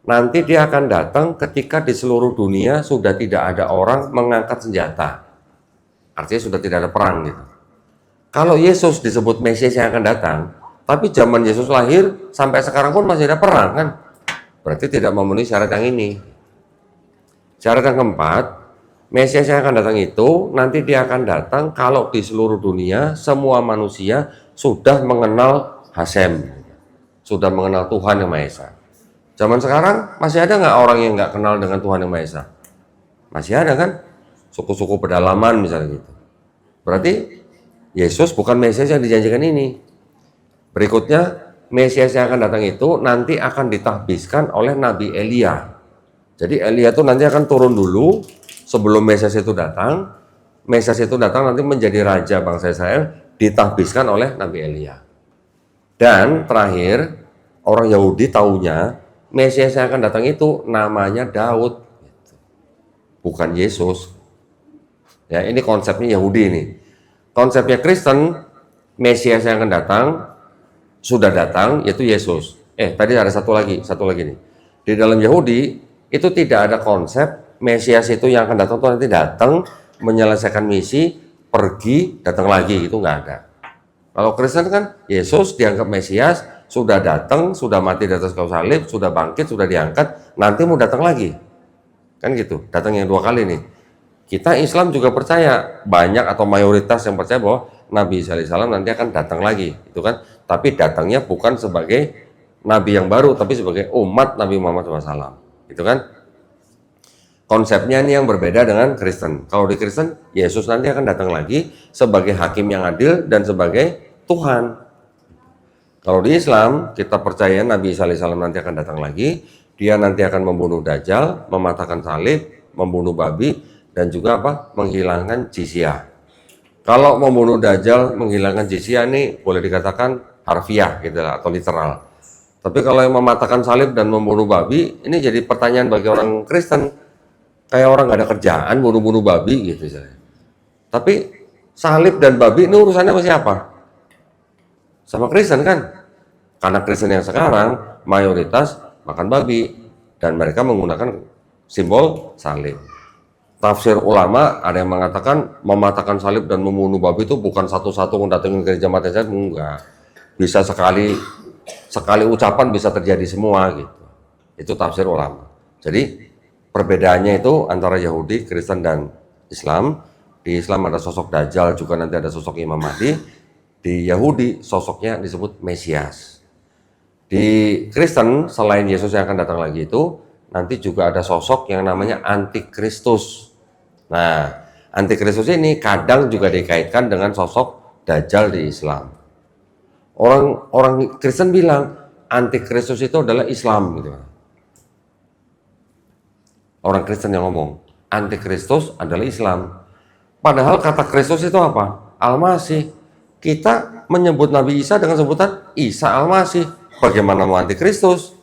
nanti dia akan datang ketika di seluruh dunia sudah tidak ada orang mengangkat senjata. Artinya sudah tidak ada perang gitu. Kalau Yesus disebut Mesias yang akan datang, tapi zaman Yesus lahir sampai sekarang pun masih ada perang kan? Berarti tidak memenuhi syarat yang ini. Syarat yang keempat, Mesias yang akan datang itu nanti dia akan datang kalau di seluruh dunia semua manusia sudah mengenal Hasem, sudah mengenal Tuhan Yang Maha Esa. Zaman sekarang masih ada nggak orang yang nggak kenal dengan Tuhan Yang Maha Esa? Masih ada kan? Suku-suku pedalaman misalnya gitu. Berarti Yesus bukan Mesias yang dijanjikan ini. Berikutnya, Mesias yang akan datang itu nanti akan ditahbiskan oleh Nabi Elia. Jadi Elia itu nanti akan turun dulu sebelum Mesias itu datang. Mesias itu datang nanti menjadi raja bangsa Israel, ditahbiskan oleh Nabi Elia. Dan terakhir, orang Yahudi taunya Mesias yang akan datang itu namanya Daud, bukan Yesus. Ya, ini konsepnya Yahudi ini. Konsepnya Kristen, Mesias yang akan datang sudah datang, yaitu Yesus. Tadi ada satu lagi nih. Di dalam Yahudi itu tidak ada konsep Mesias itu yang akan datang tuh nanti datang menyelesaikan misi, pergi, datang lagi, itu nggak ada. Kalau Kristen kan Yesus dianggap Mesias, sudah datang, sudah mati di atas kayu salib, sudah bangkit, sudah diangkat, nanti mau datang lagi. Kan gitu, datang yang 2 kali nih. Kita Islam juga percaya, banyak atau mayoritas yang percaya bahwa Nabi Isa alaihissalam nanti akan datang lagi, itu kan. Tapi datangnya bukan sebagai Nabi yang baru, tapi sebagai umat Nabi Muhammad SAW, itu kan. Konsepnya ini yang berbeda dengan Kristen. Kalau di Kristen, Yesus nanti akan datang lagi sebagai hakim yang adil dan sebagai Tuhan. Kalau di Islam, kita percaya Nabi Isa alaihissalam nanti akan datang lagi. Dia nanti akan membunuh Dajjal, mematahkan salib, membunuh babi, dan juga menghilangkan jizyah. Kalau membunuh Dajjal, menghilangkan jizyah ini boleh dikatakan harfiah gitu lah, atau literal. Tapi kalau yang mematahkan salib dan membunuh babi, ini jadi pertanyaan bagi orang Kristen. Kayak orang nggak ada kerjaan, bunuh-bunuh babi gitu misalnya. Tapi salib dan babi ini urusannya sama siapa? Sama Kristen kan? Karena Kristen yang sekarang mayoritas makan babi dan mereka menggunakan simbol salib. Tafsir ulama ada yang mengatakan mematahkan salib dan membunuh babi itu bukan satu-satu mendatangin gereja mati saja, enggak. Bisa sekali ucapan bisa terjadi semua gitu. Itu tafsir ulama. Jadi perbedaannya itu antara Yahudi, Kristen dan Islam. Di Islam ada sosok Dajjal, juga nanti ada sosok Imam Mahdi. Di Yahudi sosoknya disebut Mesias. Di Kristen selain Yesus yang akan datang lagi itu nanti juga ada sosok yang namanya Antikristus. Nah, Antikristus ini kadang juga dikaitkan dengan sosok Dajjal di Islam. Orang Kristen bilang Antikristus itu adalah Islam gitu. Orang Kristen yang ngomong Antikristus adalah Islam. Padahal kata Kristus itu apa? Al-Masih. Kita menyebut Nabi Isa dengan sebutan Isa Al-Masih. Bagaimana mau Antikristus?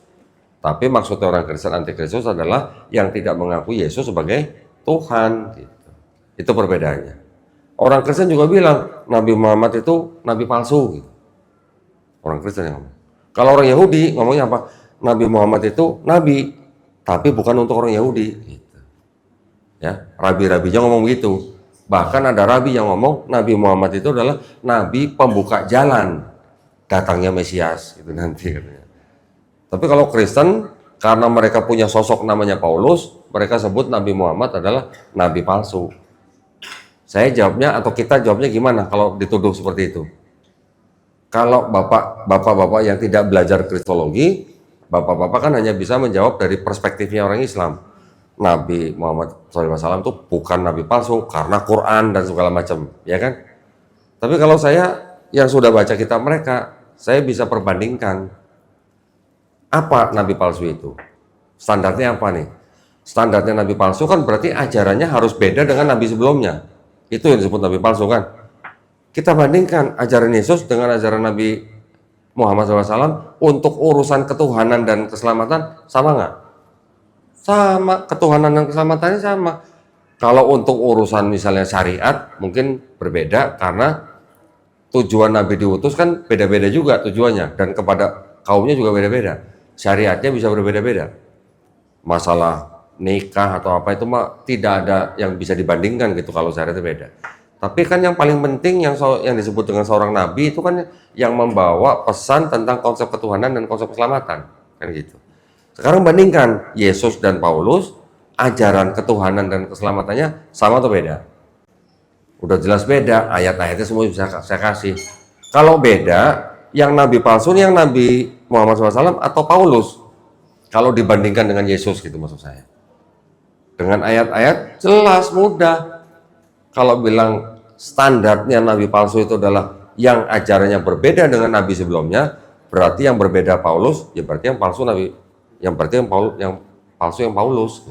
Tapi maksudnya orang Kristen Antikristus adalah yang tidak mengaku Yesus sebagai Tuhan. Gitu. Itu perbedaannya. Orang Kristen juga bilang Nabi Muhammad itu Nabi palsu. Gitu. Orang Kristen yang ngomong. Kalau orang Yahudi ngomongnya apa? Nabi Muhammad itu Nabi, tapi bukan untuk orang Yahudi. Gitu. Ya, rabi-rabinya ngomong begitu. Bahkan ada rabi yang ngomong Nabi Muhammad itu adalah Nabi pembuka jalan datangnya Mesias. Itu nanti katanya. Tapi kalau Kristen, karena mereka punya sosok namanya Paulus, mereka sebut Nabi Muhammad adalah Nabi palsu. Saya jawabnya atau kita jawabnya gimana kalau dituduh seperti itu? Kalau bapak-bapak yang tidak belajar kristologi, bapak-bapak kan hanya bisa menjawab dari perspektifnya orang Islam. Nabi Muhammad SAW itu bukan Nabi palsu karena Quran dan segala macam, ya kan? Tapi kalau saya yang sudah baca kitab mereka, saya bisa perbandingkan. Apa Nabi palsu itu? Standarnya apa nih? Standarnya Nabi palsu kan berarti ajarannya harus beda dengan Nabi sebelumnya. Itu yang disebut Nabi palsu kan? Kita bandingkan ajaran Yesus dengan ajaran Nabi Muhammad SAW untuk urusan ketuhanan dan keselamatan sama nggak? Sama, ketuhanan dan keselamatannya sama. Kalau untuk urusan misalnya syariat mungkin berbeda karena tujuan Nabi diutus kan beda-beda juga tujuannya dan kepada kaumnya juga beda-beda. Syariatnya bisa berbeda-beda. Masalah nikah atau apa itu mah tidak ada yang bisa dibandingkan gitu kalau syariatnya beda. Tapi kan yang paling penting yang disebut dengan seorang nabi itu kan yang membawa pesan tentang konsep ketuhanan dan konsep keselamatan kan gitu. Sekarang bandingkan Yesus dan Paulus, ajaran ketuhanan dan keselamatannya sama atau beda? Udah jelas beda, ayat-ayatnya semua bisa saya kasih. Kalau beda, yang nabi palsu ini yang Nabi Muhammad SAW atau Paulus? Kalau dibandingkan dengan Yesus gitu maksud saya. Dengan ayat-ayat jelas mudah. Kalau bilang standarnya nabi palsu itu adalah yang ajarannya berbeda dengan nabi sebelumnya, berarti yang berbeda Paulus, ya berarti yang palsu nabi. Yang berarti yang palsu yang Paulus.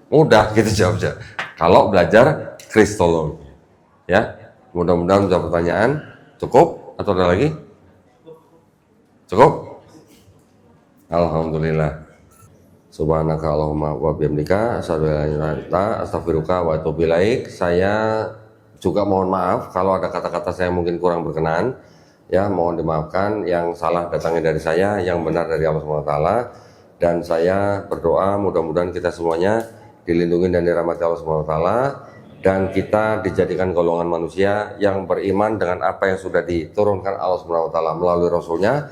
Mudah gitu jawabnya. Kalau belajar kristologi. Ya, mudah-mudahan menjawab pertanyaan. Cukup atau ada lagi? Cukup? Alhamdulillah. Subhanaka Allahumma wa bihamdika asyhadu an la ilaha illa anta astaghfiruka wa atubu ilaik. Saya juga mohon maaf kalau ada kata-kata saya mungkin kurang berkenan. Ya, mohon dimaafkan. Yang salah datangnya dari saya, yang benar dari Allah Subhanahu wa taala. Dan saya berdoa mudah-mudahan kita semuanya dilindungi dan dirahmati Allah Subhanahu wa taala dan kita dijadikan golongan manusia yang beriman dengan apa yang sudah diturunkan Allah Subhanahu wa taala melalui rasulnya,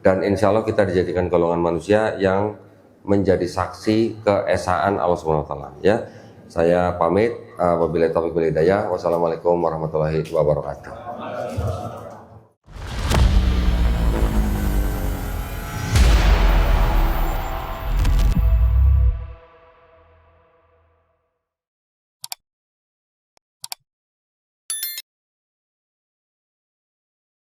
dan insya Allah kita dijadikan golongan manusia yang menjadi saksi keesaan Allah Subhanahu wa taala. Ya. Saya pamit, wabillahi taufiq wal hidayah. Wassalamualaikum warahmatullahi wabarakatuh.